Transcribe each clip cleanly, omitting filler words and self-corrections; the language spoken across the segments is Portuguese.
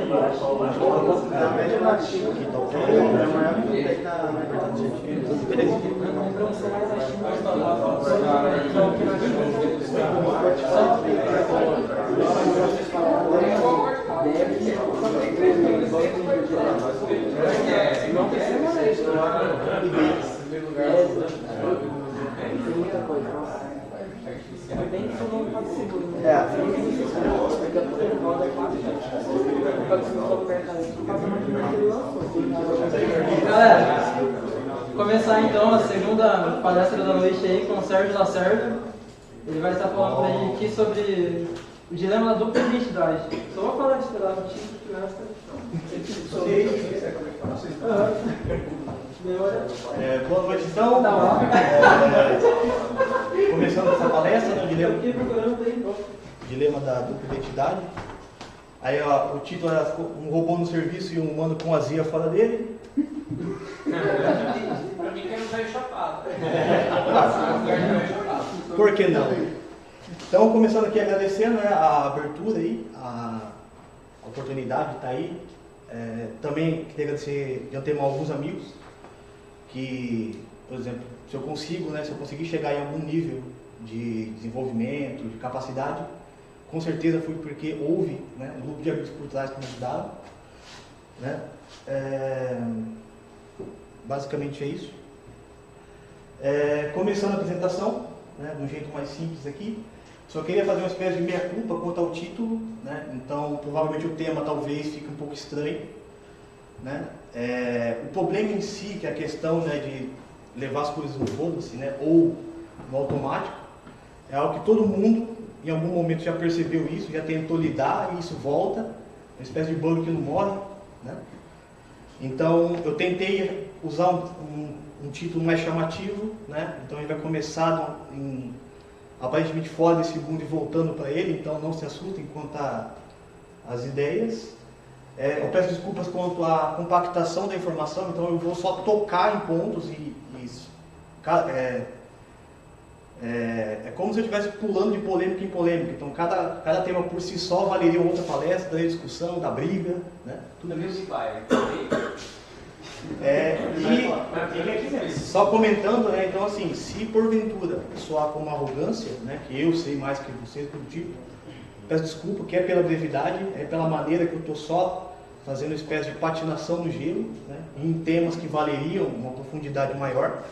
A média nativa aqui tá é maior que tem na verdade. Galera, começar então a segunda palestra da noite aí com o Sérgio Lacerda. Ele vai estar falando pra gente aqui sobre o dilema da dupla identidade. Só vou falar esse pedaço aqui, que o resto boa noite então. Começando essa palestra, né, dilema da dupla identidade. Aí ó, o título era um robô no serviço e um humano com azia fora dele. Pra mim que não veio chapado. Por que não? Então, começando aqui agradecendo, né, a abertura aí, a oportunidade de estar aí. Também queria agradecer de antemão alguns amigos que, por exemplo, se eu conseguir chegar em algum nível de desenvolvimento, de capacidade, com certeza foi porque houve, né, um grupo de amigos por trás que me ajudaram, né? Basicamente é isso. Começando a apresentação, né, de um jeito mais simples aqui, só queria fazer uma espécie de meia-culpa quanto ao título, né? Então provavelmente o tema talvez fique um pouco estranho, né? O problema em si, que é a questão, né, de levar as coisas no foda-se, né, ou no automático, é algo que todo mundo em algum momento já percebeu isso, já tentou lidar e isso volta, uma espécie de bug que não morre, né? Então eu tentei usar um título mais chamativo, né? Então ele vai começar aparentemente fora desse mundo e voltando para ele, então não se assustem quanto às ideias. Eu peço desculpas quanto à compactação da informação, então eu vou só tocar em pontos é como se eu estivesse pulando de polêmica em polêmica, então cada tema por si só valeria outra palestra, da discussão, da briga, né? Tudo isso. Só comentando, né, então assim, se porventura soar como arrogância, né, que eu sei mais que vocês do tipo, peço desculpa, que é pela brevidade, é pela maneira que eu estou só fazendo uma espécie de patinação no gelo, né, em temas que valeriam uma profundidade maior.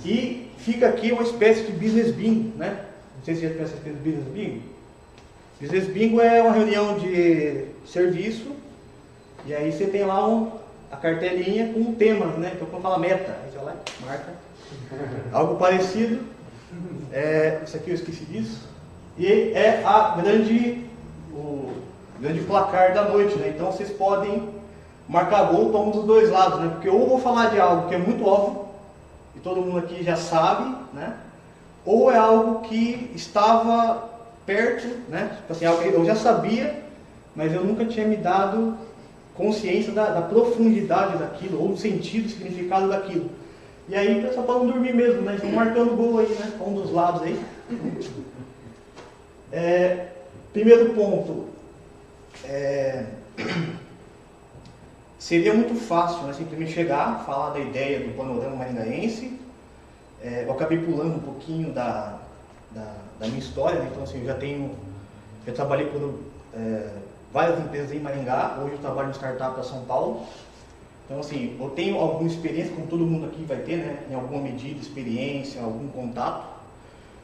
E fica aqui uma espécie de business bingo, né? Não sei se já conhece essa espécie de business bingo. Business bingo é uma reunião de serviço, e aí você tem lá a cartelinha com temas, né? Então quando fala meta, aí você vai lá e marca. Algo parecido. Isso aqui eu esqueci disso. E é o grande placar da noite, né? Então vocês podem marcar gol para um dos dois lados, né? Porque ou eu vou falar de algo que é muito óbvio, e todo mundo aqui já sabe, né? Ou é algo que estava perto, né? Tipo assim, algo que eu já sabia, mas eu nunca tinha me dado consciência da profundidade daquilo, ou do sentido, do significado daquilo. E aí, só para não dormir mesmo, né? Estão marcando gol aí, né? Um dos lados aí. Primeiro ponto. Seria muito fácil, né, simplesmente chegar, falar da ideia do panorama maringaense. Eu acabei pulando um pouquinho da minha história, né? Então assim, eu trabalhei por várias empresas em Maringá, hoje eu trabalho em startup para São Paulo. Então assim, eu tenho alguma experiência, como todo mundo aqui vai ter, né, em alguma medida, experiência, algum contato.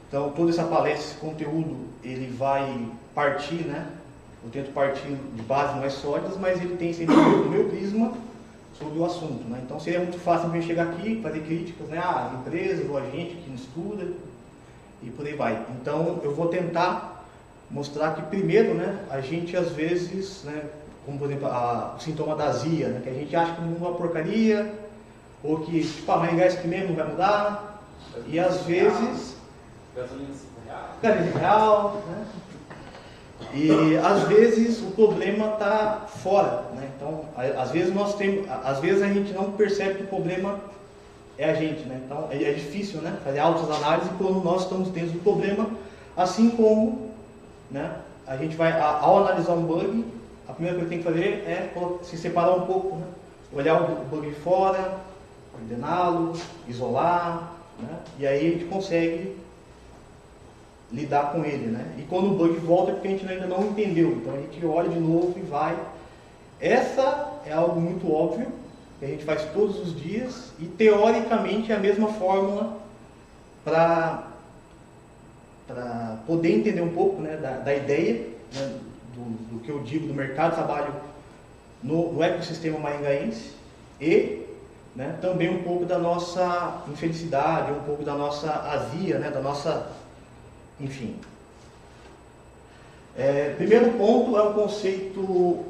Então toda essa palestra, esse conteúdo, ele vai partir, né? Eu tento partir de bases mais sólidas, mas ele tem sempre o meu prisma sobre o assunto, né? Então seria muito fácil eu chegar aqui, fazer críticas, né? Às empresas ou a gente que não estuda e por aí vai. Então eu vou tentar mostrar que primeiro, né, a gente às vezes, né, como por exemplo o sintoma da azia, né, que a gente acha que o mundo é uma porcaria, ou que tipo, Maringá é isso aqui mesmo, não vai mudar, e às vezes gasolina real, né? E às vezes o problema está fora, né? Então às vezes a gente não percebe que o problema é a gente, né? Então é difícil, né, fazer altas análises quando nós estamos dentro do problema, assim como, né, a gente vai ao analisar um bug, a primeira coisa que tem que fazer é se separar um pouco, né? Olhar o bug de fora, ordená-lo, isolar, né? E aí a gente consegue lidar com ele, né? E quando o bug volta é porque a gente ainda não entendeu, então a gente olha de novo e vai. Essa é algo muito óbvio, que a gente faz todos os dias e teoricamente é a mesma fórmula para poder entender um pouco, né, da ideia, né, do que eu digo do mercado de trabalho no ecossistema maringaense e, né, também um pouco da nossa infelicidade, um pouco da nossa azia, né, da nossa, enfim. Primeiro ponto é o conceito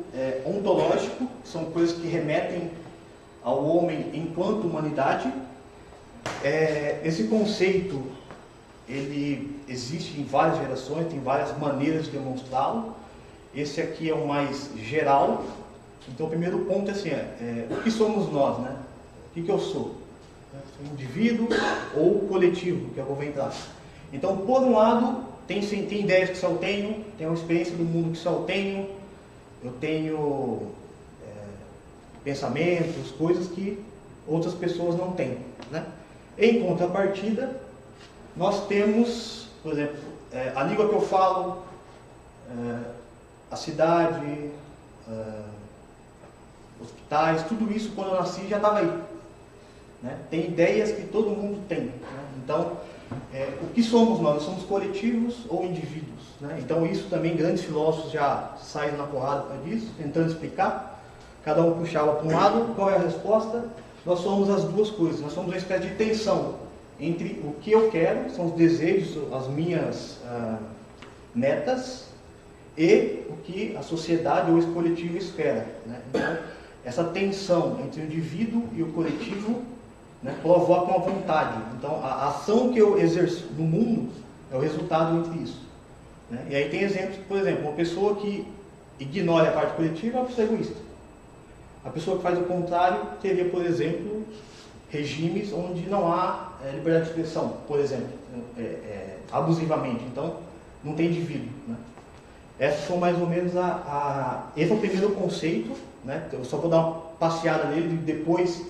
ontológico, que são coisas que remetem ao homem enquanto humanidade. Esse conceito ele existe em várias gerações, tem várias maneiras de demonstrá-lo. Esse aqui é o mais geral. Então o primeiro ponto é assim, o que somos nós, né? O que eu sou? Sou um indivíduo ou coletivo, que é o que eu vou entrar. Então, por um lado, tem ideias que só eu tenho, tem uma experiência do mundo que só eu tenho pensamentos, coisas que outras pessoas não têm, né? Em contrapartida, nós temos, por exemplo, a língua que eu falo, a cidade, hospitais, tudo isso quando eu nasci já estava aí, né? Tem ideias que todo mundo tem, né? Então, o que somos nós? Nós somos coletivos ou indivíduos, né? Então isso também grandes filósofos já saem na porrada para isso, tentando explicar. Cada um puxava para um lado. Qual é a resposta? Nós somos as duas coisas. Nós somos uma espécie de tensão entre o que eu quero, são os desejos, as minhas metas, e o que a sociedade ou esse coletivo espera, né? Então, essa tensão entre o indivíduo e o coletivo, né, provoca uma vontade. Então, a ação que eu exerço no mundo é o resultado entre isso, né? E aí tem exemplos, por exemplo, uma pessoa que ignora a parte coletiva é uma pessoa egoísta. A pessoa que faz o contrário teria, por exemplo, regimes onde não há liberdade de expressão, por exemplo, abusivamente. Então, não tem indivíduo, né? Essas são mais ou menos esse é o primeiro conceito, né? Eu só vou dar uma passeada nele e depois,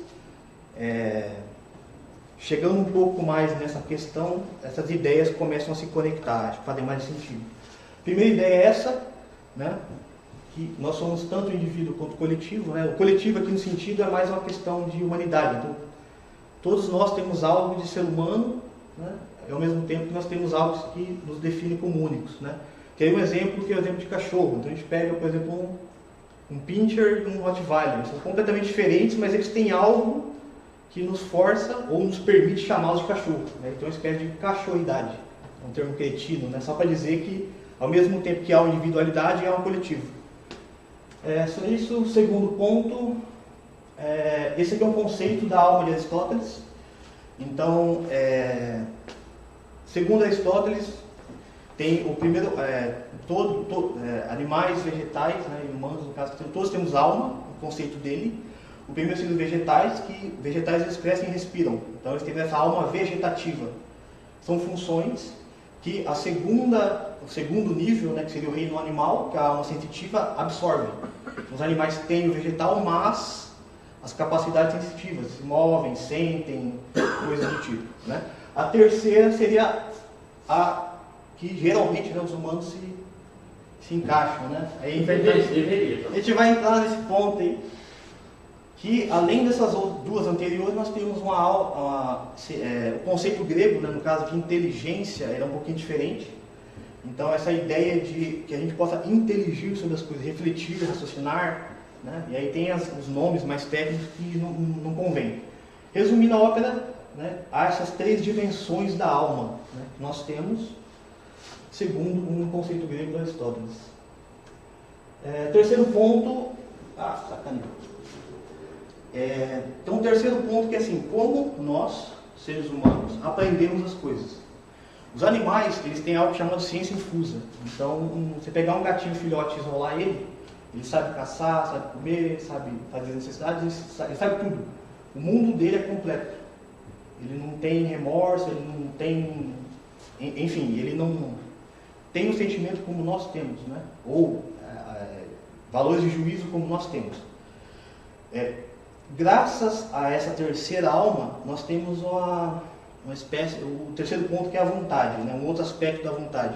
chegando um pouco mais nessa questão, essas ideias começam a se conectar, acho que fazem mais sentido. A primeira ideia é essa, né? Que nós somos tanto indivíduo quanto coletivo, né? O coletivo aqui no sentido é mais uma questão de humanidade. Então, todos nós temos algo de ser humano, né? E ao mesmo tempo que nós temos algo que nos define como únicos, né? Tem um exemplo que é o exemplo de cachorro. Então a gente pega, por exemplo, um Pinscher e um Rottweiler. São completamente diferentes, mas eles têm algo que nos força ou nos permite chamá-los de cachorro, né? Então é uma espécie de cachorridade, um termo cretino, né? Só para dizer que ao mesmo tempo que há uma individualidade, há um coletivo. Só isso, o segundo ponto, esse aqui é um conceito da alma de Aristóteles. Então, segundo Aristóteles, tem o primeiro, animais, vegetais, né, e humanos, no caso, todos temos alma, o conceito dele. O primeiro são os vegetais, que vegetais eles crescem e respiram. Então eles têm essa alma vegetativa. São funções que o segundo nível, né, que seria o reino animal, que é a alma sensitiva, absorve. Os animais têm o vegetal, mas as capacidades sensitivas, se movem, sentem, coisas do tipo, né? A terceira seria a que geralmente, né, os humanos se encaixam, né? Aí a gente vai entrar nesse ponto aí, que além dessas duas anteriores, nós temos o conceito grego, né, no caso de inteligência, era um pouquinho diferente. Então essa ideia de que a gente possa inteligir sobre as coisas, refletir, raciocinar, né? E aí tem os nomes mais técnicos que não convém. Resumindo a ópera, né, há essas três dimensões da alma, né, que nós temos, segundo um conceito grego de Aristóteles. Terceiro ponto, sacaneio. Então o terceiro ponto que é assim, como nós, seres humanos, aprendemos as coisas. Os animais, eles têm algo chamado ciência infusa. Então, você pegar um gatinho filhote e isolar ele sabe caçar, sabe comer, sabe fazer necessidades, ele sabe tudo. O mundo dele é completo. Ele não tem remorso, ele não tem... Enfim, ele não tem um sentimento como nós temos, né? Ou valores de juízo como nós temos. Graças a essa terceira alma, nós temos uma espécie, o terceiro ponto que é a vontade, né? Um outro aspecto da vontade.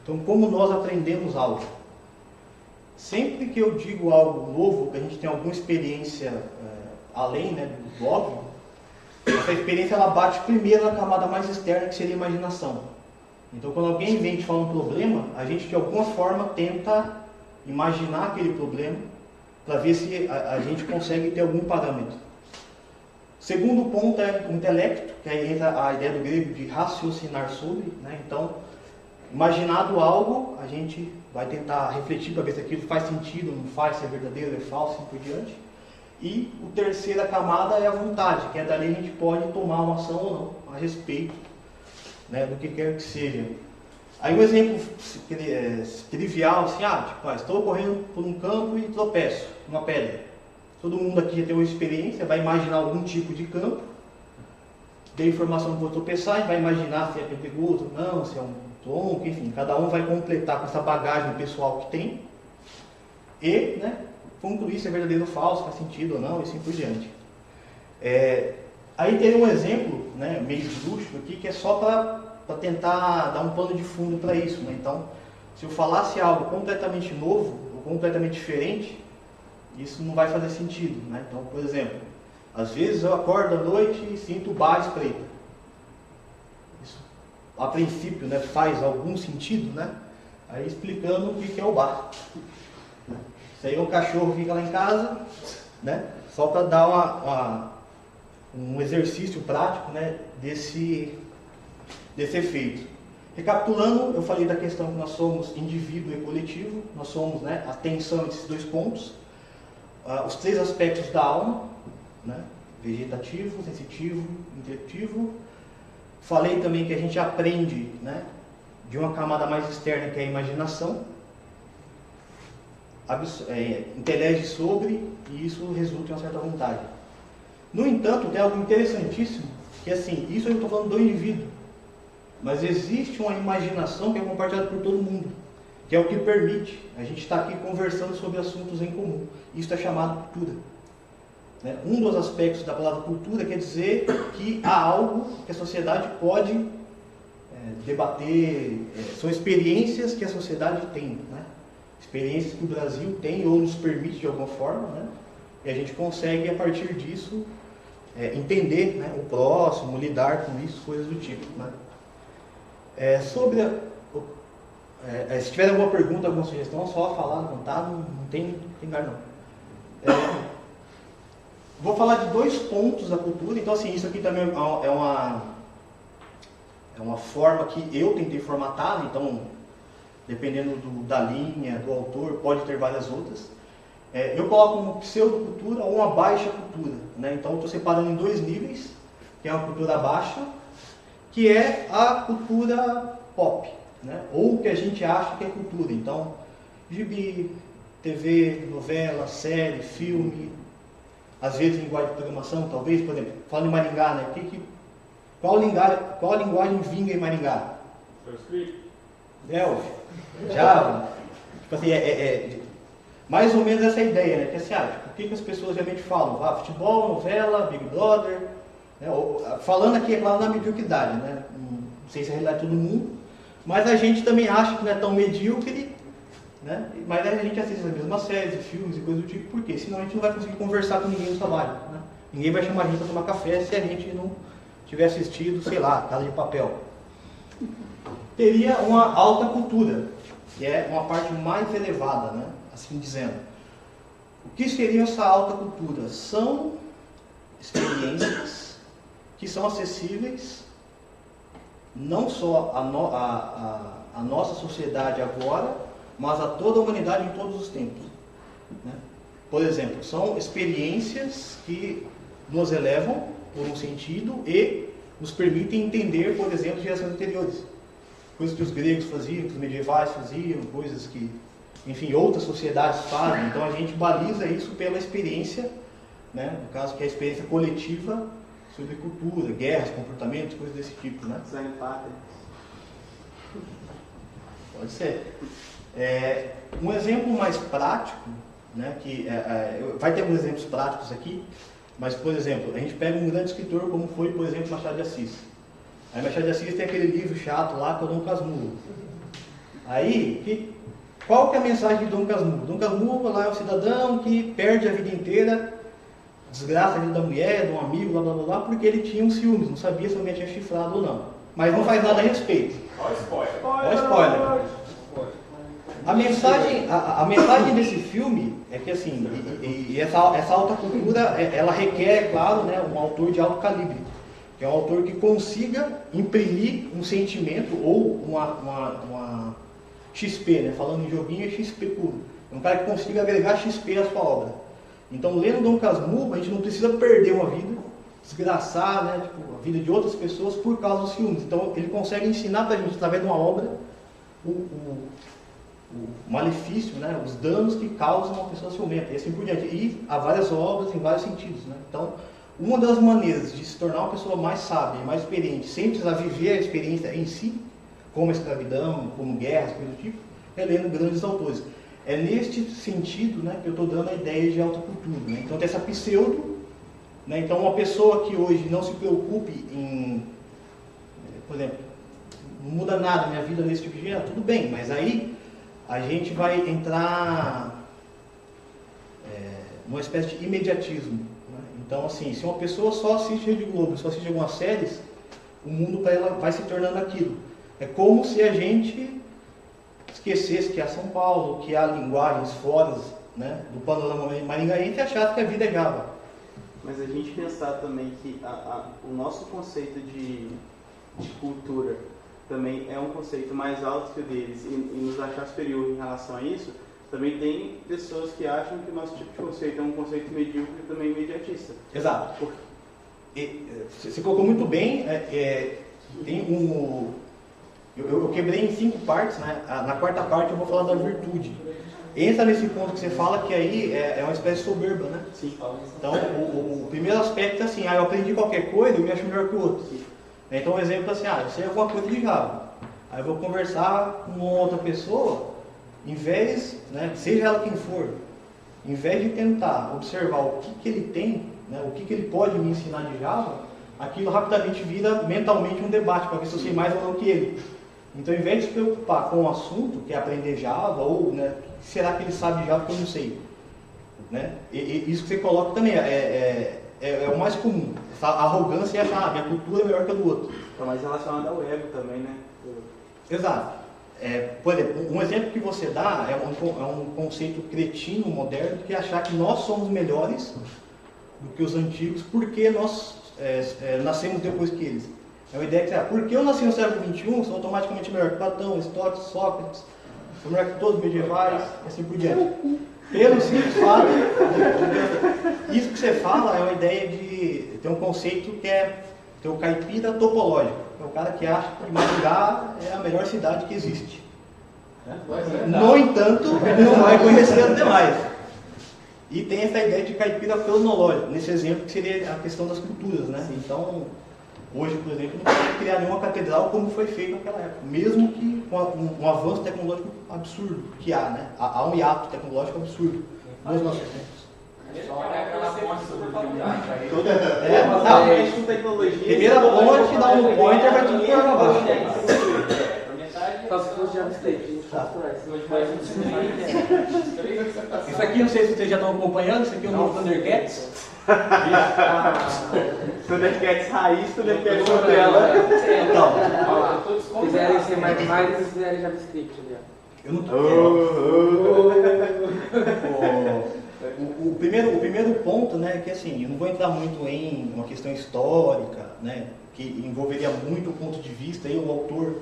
Então, como nós aprendemos algo? Sempre que eu digo algo novo, que a gente tem alguma experiência além, né, do óbvio, essa experiência ela bate primeiro na camada mais externa, que seria a imaginação. Então, quando alguém vem te falar um problema, a gente de alguma forma tenta imaginar aquele problema para ver se a gente consegue ter algum parâmetro. Segundo ponto é o intelecto, que aí entra a ideia do grego de raciocinar sobre, né? Então, imaginado algo, a gente vai tentar refletir para ver se aquilo faz sentido, não faz, se é verdadeiro, é falso, assim por diante. E a terceira camada é a vontade, que é dali a gente pode tomar uma ação ou não a respeito, né, do que quer que seja. Aí um exemplo trivial, assim, estou correndo por um campo e tropeço numa pedra. Todo mundo aqui já tem uma experiência, vai imaginar algum tipo de campo, dei informação que vou tropeçar, e vai imaginar se é perigoso ou não, se é um tronco, enfim, cada um vai completar com essa bagagem pessoal que tem e, né, concluir se é verdadeiro ou falso, faz sentido ou não, e assim por diante. Aí tem um exemplo, né, meio esdrúxulo aqui, que é só para tentar dar um pano de fundo para isso, né? Então, se eu falasse algo completamente novo ou completamente diferente, isso não vai fazer sentido, né? Então, por exemplo, às vezes eu acordo à noite e sinto bar estreita. Isso, a princípio, né, faz algum sentido, né? Aí explicando o que é o bar. Isso aí é um cachorro que fica lá em casa, né? Só para dar um exercício prático, né, desse efeito. Recapitulando, eu falei da questão que nós somos indivíduo e coletivo, nós somos, né, a tensão entre esses dois pontos, os três aspectos da alma, né, vegetativo, sensitivo, intuitivo. Falei também que a gente aprende, né, de uma camada mais externa, que é a imaginação, interage sobre, e isso resulta em uma certa vontade. No entanto, tem algo interessantíssimo, que assim, isso eu estou falando do indivíduo, mas existe uma imaginação que é compartilhada por todo mundo, que é o que permite a gente estar aqui conversando sobre assuntos em comum. Isso é chamado cultura. Um dos aspectos da palavra cultura quer dizer que há algo que a sociedade pode debater, são experiências que a sociedade tem, né? Experiências que o Brasil tem ou nos permite de alguma forma, né? E a gente consegue, a partir disso, entender, né, o próximo, lidar com isso, coisas do tipo, né? Se tiver alguma pergunta, alguma sugestão, só falar, não tem lugar não. Vou falar de 2 pontos da cultura. Então, assim, isso aqui também é uma forma que eu tentei formatar, né? Então, dependendo da linha, do autor, pode ter várias outras. Eu coloco uma pseudocultura ou uma baixa cultura, né? Então, eu estou separando em 2 níveis, que é uma cultura baixa, que é a cultura pop, né? Ou o que a gente acha que é cultura. Então, gibi, TV, novela, série, filme, às vezes linguagem de programação, talvez, por exemplo, falando em Maringá, né? Qual linguagem vinga em Maringá? Delphi, Java. Tipo assim, mais ou menos essa ideia, né? Que assim, o que as pessoas realmente falam? Futebol, novela, Big Brother, né? Falando aqui, é claro, na mediocridade, né? Não sei se é a realidade de todo mundo, mas a gente também acha que não é tão medíocre, né? Mas a gente assiste as mesmas séries, filmes e coisas do tipo, por quê? Senão a gente não vai conseguir conversar com ninguém no trabalho, né? Ninguém vai chamar a gente para tomar café se a gente não tiver assistido, sei lá, Casa de Papel. Teria uma alta cultura, que é uma parte mais elevada, né? Assim dizendo. O que seria essa alta cultura? São experiências que são acessíveis não só à nossa sociedade agora, mas a toda a humanidade em todos os tempos, né? Por exemplo, são experiências que nos elevam por um sentido e nos permitem entender, por exemplo, gerações anteriores. Coisas que os gregos faziam, que os medievais faziam, coisas que, enfim, outras sociedades fazem. Então a gente baliza isso pela experiência, né? No caso que é a experiência coletiva sobre cultura, guerras, comportamentos, coisas desse tipo, né? Sem empate. Pode ser. Um exemplo mais prático, né, que vai ter alguns exemplos práticos aqui, mas, por exemplo, a gente pega um grande escritor como foi, por exemplo, Machado de Assis. Aí Machado de Assis tem aquele livro chato lá, que é o Dom Casmurro. Aí, qual que é a mensagem de Dom Casmurro? Dom Casmurro lá é um cidadão que perde a vida inteira, desgraça a vida da mulher, de um amigo, blá blá blá, blá, porque ele tinha um ciúmes, não sabia se a mulher tinha chifrado ou não. Mas não faz nada a respeito. Olha o spoiler. Olha o spoiler. A mensagem desse filme é que assim, essa alta cultura, ela requer, claro, né, um autor de alto calibre, que é um autor que consiga imprimir um sentimento ou uma XP, né, falando em joguinho é XP puro, é um cara que consiga agregar XP à sua obra. Então, lendo Dom Casmurro, a gente não precisa perder uma vida, desgraçar, né, tipo, a vida de outras pessoas por causa dos ciúmes. Então, ele consegue ensinar pra gente, através de uma obra, o malefício, né, os danos que causam uma pessoa ciumenta, e assim por diante. E há várias obras em vários sentidos, né? Então, uma das maneiras de se tornar uma pessoa mais sábia, mais experiente, sem precisar viver a experiência em si, como a escravidão, como guerras, coisas do tipo, é lendo grandes autores. É neste sentido, né, que eu estou dando a ideia de alta cultura, né? Então, tem essa pseudo, né? Então, uma pessoa que hoje não se preocupe em, por exemplo, não muda nada na minha vida nesse tipo de gênero, tudo bem, mas aí a gente vai entrar numa espécie de imediatismo, né? Então, assim, se uma pessoa só assiste Rede Globo, só assiste algumas séries, o mundo para ela vai se tornando aquilo. É como se a gente esquecesse que há São Paulo, que há linguagens fora, né, do panorama maringaense, e achasse que a vida é Java. Mas a gente pensar também que o nosso conceito de cultura também é um conceito mais alto que o deles e nos achar superior em relação a isso, também tem pessoas que acham que o nosso tipo de conceito é um conceito medíocre e também imediatista. Exato. Você colocou muito bem, tem eu quebrei em 5 partes, né? Na quarta parte eu vou falar da virtude. Entra nesse ponto que você fala que aí é uma espécie de soberba, né? Sim. Então, o primeiro aspecto é assim, eu aprendi qualquer coisa, eu me acho melhor que o outro. Então, um exemplo é assim, eu sei alguma coisa de Java. Aí eu vou conversar com uma outra pessoa, em vez, né, seja ela quem for, em vez de tentar observar o que ele tem, né, o que ele pode me ensinar de Java, aquilo rapidamente vira mentalmente um debate, para ver se eu sei mais ou não que ele. Então, em vez de se preocupar com o assunto, que é aprender Java, ou, né, o que será que ele sabe de Java que eu não sei? Né? E isso que você coloca também é o mais comum. Essa arrogância e achar, minha cultura é melhor que a do outro. Está mais relacionado ao ego também, né? Exato. Por exemplo, um exemplo que você dá é um conceito cretino, moderno, que é achar que nós somos melhores do que os antigos porque nós nascemos depois que eles. É uma ideia que, porque eu nasci no século XXI, sou automaticamente melhor que Platão, Aristóteles, Sócrates, sou melhor que todos os medievais, e assim por diante. Pelo simples fato, isso que você fala é uma ideia de ter um conceito que é ter o caipira topológico. É o cara que acha que Maringá é a melhor cidade que existe. No entanto, não vai conhecer as demais. E tem essa ideia de caipira cronológico, nesse exemplo que seria a questão das culturas, né? Então, hoje, por exemplo, não pode criar nenhuma catedral como foi feito naquela época, mesmo que com um avanço tecnológico absurdo que há, né? Há um hiato tecnológico absurdo nos nossos tempos. Com tecnologia. Primeira ponte, dá um pointer, vai tudo para baixo. Só se fosse JavaScript. Isso aqui, não sei se vocês já estão acompanhando, isso aqui é o novo Thundercats. Thundercats raiz, Thundercats Nutella. Então, Se quiserem ser mais, se quiserem JavaScript ali, ó. eu não O primeiro ponto, né, é que assim, eu não vou entrar muito em uma questão histórica, né, que envolveria muito o ponto de vista e o autor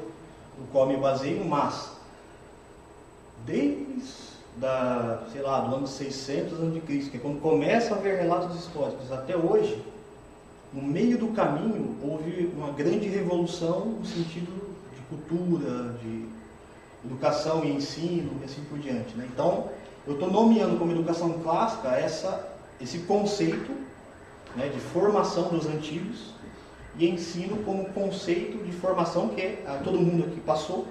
no qual me baseio, mas desde do ano 600 a.C., que é quando começa a haver relatos históricos, até hoje, no meio do caminho, houve uma grande revolução no sentido de cultura, de educação e ensino, e assim por diante, né? Então, eu estou nomeando como educação clássica esse conceito, né, de formação dos antigos e ensino como conceito de formação que todo mundo aqui passou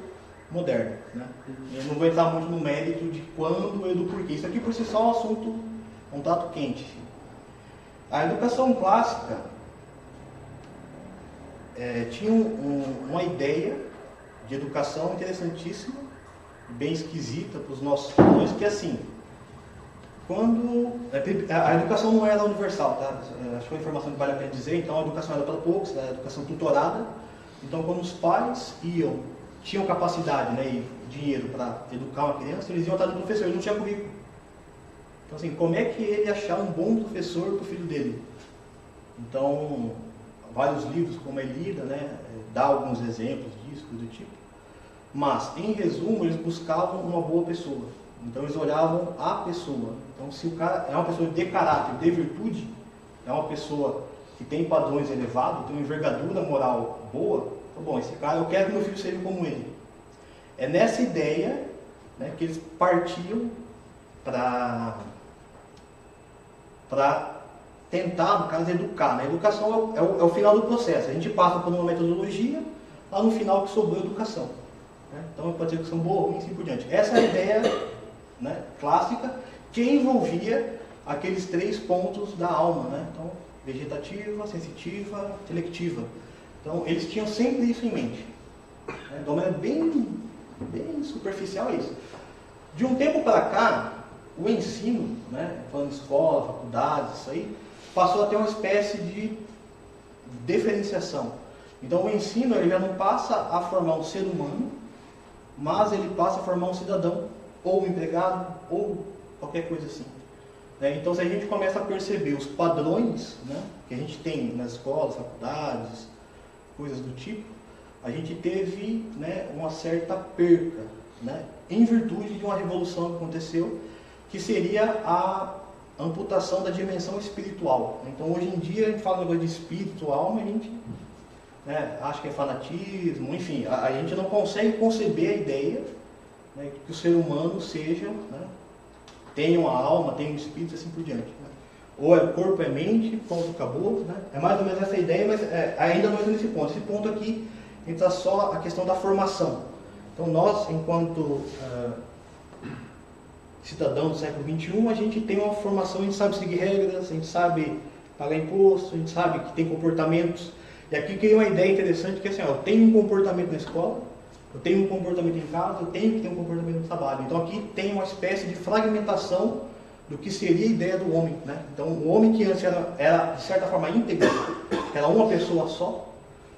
moderna, né? Eu não vou entrar muito no mérito de quando e do porquê. Isso aqui por si só é um assunto, um prato quente. A educação clássica tinha uma ideia de educação interessantíssima, bem esquisita para os nossos padrões, que é assim, quando a educação não era universal, tá? Acho que é uma informação que vale a pena dizer. Então a educação era para poucos, era a educação tutorada. Então quando os pais tinham capacidade, né, e dinheiro para educar uma criança, eles iam estar no professor, ele não tinha currículo. Então assim, como é que ele ia achar um bom professor para o filho dele? Então, vários livros como a Elida, né, dá alguns exemplos disso, do tipo. Mas, em resumo, eles buscavam uma boa pessoa. Então eles olhavam a pessoa. Então se o cara é uma pessoa de caráter, de virtude, é uma pessoa que tem padrões elevados, tem uma envergadura moral boa, então, bom, esse cara, eu quero que meu filho seja como ele. É nessa ideia, né, que eles partiam para tentar, no caso, educar. Né? A educação é o final do processo. A gente passa por uma metodologia, lá no final que sobrou a educação. Né? Então pode ser educação boa, ruim e assim por diante. Essa é a ideia, né, clássica, que envolvia aqueles 3 pontos da alma, né? Então, vegetativa, sensitiva, intelectiva. Então, eles tinham sempre isso em mente. Né? De uma maneira bem superficial é isso. De um tempo para cá, o ensino, né, falando escola, faculdades, isso aí, passou a ter uma espécie de diferenciação. Então, o ensino ele já não passa a formar um ser humano, mas ele passa a formar um cidadão, ou um empregado, ou qualquer coisa assim. Então, se a gente começa a perceber os padrões, né, que a gente tem nas escolas, faculdades, coisas do tipo, a gente teve, né, uma certa perca, né, em virtude de uma revolução que aconteceu, que seria a amputação da dimensão espiritual. Então, hoje em dia, a gente fala negócio de espírito, alma, a gente, né, acha que é fanatismo, enfim, a gente não consegue conceber a ideia, né, que o ser humano seja, né, tenha uma alma, tenha um espírito, assim por diante. Né? Ou é corpo, é mente, ponto, acabou. Né? É mais ou menos essa ideia, mas ainda não entra nesse ponto. Esse ponto aqui entra só a questão da formação. Então nós, enquanto cidadãos do século XXI, a gente tem uma formação, a gente sabe seguir regras, a gente sabe pagar imposto, a gente sabe que tem comportamentos. E aqui cria uma ideia interessante que é assim, ó, eu tenho um comportamento na escola, eu tenho um comportamento em casa, eu tenho que ter um comportamento no trabalho. Então aqui tem uma espécie de fragmentação do que seria a ideia do homem. Né? Então o homem que antes era de certa forma íntegro, era uma pessoa só,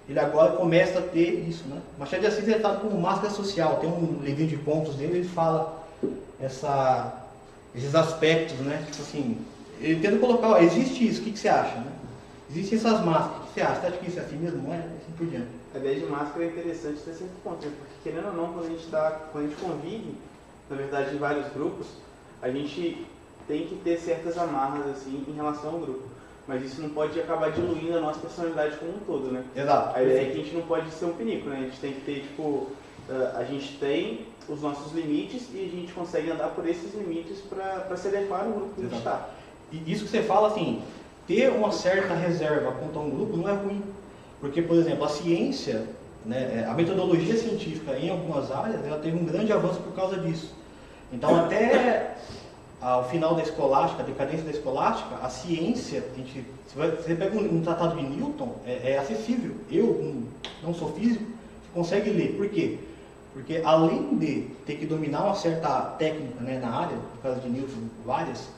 ele agora começa a ter isso. Né? Machado de Assis é tratado como máscara social. Tem um livrinho de contos dele, ele fala esses aspectos, né? Tipo assim, ele tenta colocar, ó, existe isso, o que você acha? Né? Existem essas máscaras, o que você acha? Você acha que isso é assim mesmo? Não é? Assim por diante. A ideia de máscara é interessante até certo ponto, né? Porque querendo ou não, quando a gente convive, na verdade, em vários grupos, a gente tem que ter certas amarras assim em relação ao grupo. Mas isso não pode acabar diluindo a nossa personalidade como um todo, né? Exato. A ideia é que a gente não pode ser um pinico, né? A gente tem que ter, tipo, a gente tem os nossos limites e a gente consegue andar por esses limites para se adequar ao grupo que a gente está. E isso que você fala, assim, ter uma certa reserva quanto a um grupo não é ruim. Porque, por exemplo, a ciência, né, a metodologia científica em algumas áreas, ela teve um grande avanço por causa disso. Então, até ao final da escolástica, a decadência da escolástica, a ciência, você pega um tratado de Newton, é acessível. Eu, não sou físico, você consegue ler. Por quê? Porque além de ter que dominar uma certa técnica, né, na área, no caso de Newton, várias,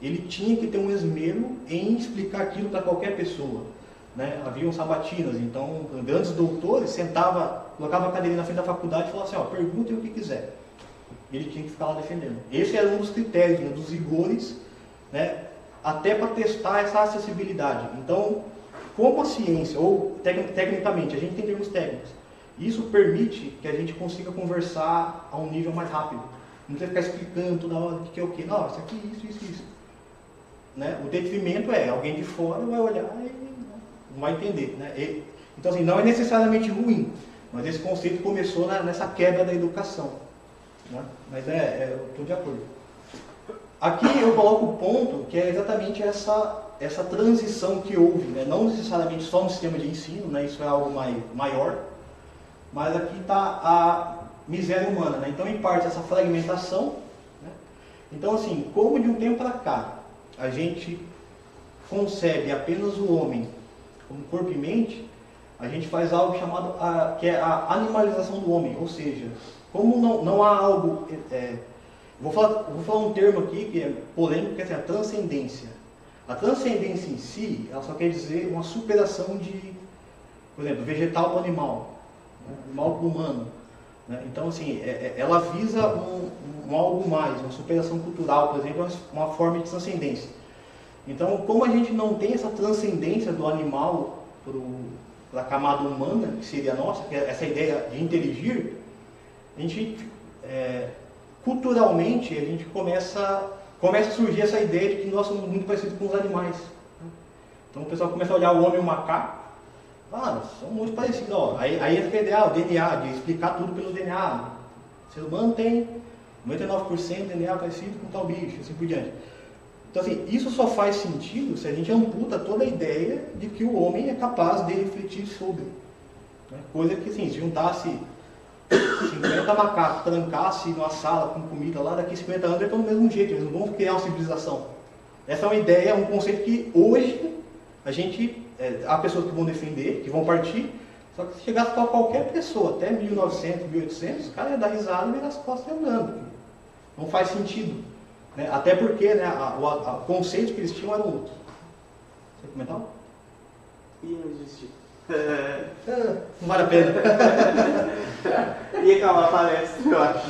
ele tinha que ter um esmero em explicar aquilo para qualquer pessoa. Né? Haviam sabatinas, então grandes doutores colocava a cadeirinha na frente da faculdade e falava assim, ó, perguntem o que quiser. Ele tinha que ficar lá defendendo. Esse era um dos critérios, né, dos rigores, né, até para testar essa acessibilidade. Então, como a ciência, ou tecnicamente, a gente tem termos técnicos, isso permite que a gente consiga conversar a um nível mais rápido. Não precisa ficar explicando toda hora o que é o que. Não, isso aqui, isso. Né? O detrimento é, alguém de fora vai olhar e não vai entender. Né? Então, assim, não é necessariamente ruim, mas esse conceito começou nessa quebra da educação. Né? Mas eu estou de acordo. Aqui eu coloco o ponto que é exatamente essa transição que houve, né? Não necessariamente só no sistema de ensino, né? Isso é algo maior, mas aqui está miséria humana, né? Então, em parte, essa fragmentação, né? Então, assim, como de um tempo para cá a gente concebe apenas o homem como corpo e mente, a gente faz algo chamado que é a animalização do homem, ou seja, como não há algo, vou falar um termo aqui que é polêmico, que é assim, a transcendência. A transcendência em si, ela só quer dizer uma superação de, por exemplo, vegetal para animal, né? Animal para humano, né? Então, assim, ela visa um algo mais, uma superação cultural, por exemplo, uma forma de transcendência. Então, como a gente não tem essa transcendência do animal para a camada humana, que seria a nossa, que é essa ideia de inteligir, a gente, culturalmente, a gente começa a surgir essa ideia de que nós somos muito parecidos com os animais. Então, o pessoal começa a olhar o homem e o macaco, somos muito parecidos. Ó. Aí entra a ideia, o DNA, de explicar tudo pelo DNA. O ser humano tem 99% DNA parecido com tal bicho, assim por diante. Então, assim, isso só faz sentido se a gente amputa toda a ideia de que o homem é capaz de refletir sobre. Né? Coisa que, assim, se juntasse 50 macacos, trancasse numa sala com comida lá, daqui 50 anos eles estão do mesmo jeito, eles não vão criar uma civilização. Essa é uma ideia, um conceito que hoje há pessoas que vão defender, que vão partir, só que se chegasse para qualquer pessoa, até 1900, 1800, o cara ia dar risada e virar as costas andando. Não faz sentido. Né? Até porque, né, o conceito que eles tinham era outro. Você comentar? Ih, não existiu. Não vale a pena. Ia acabar a palestra, eu acho.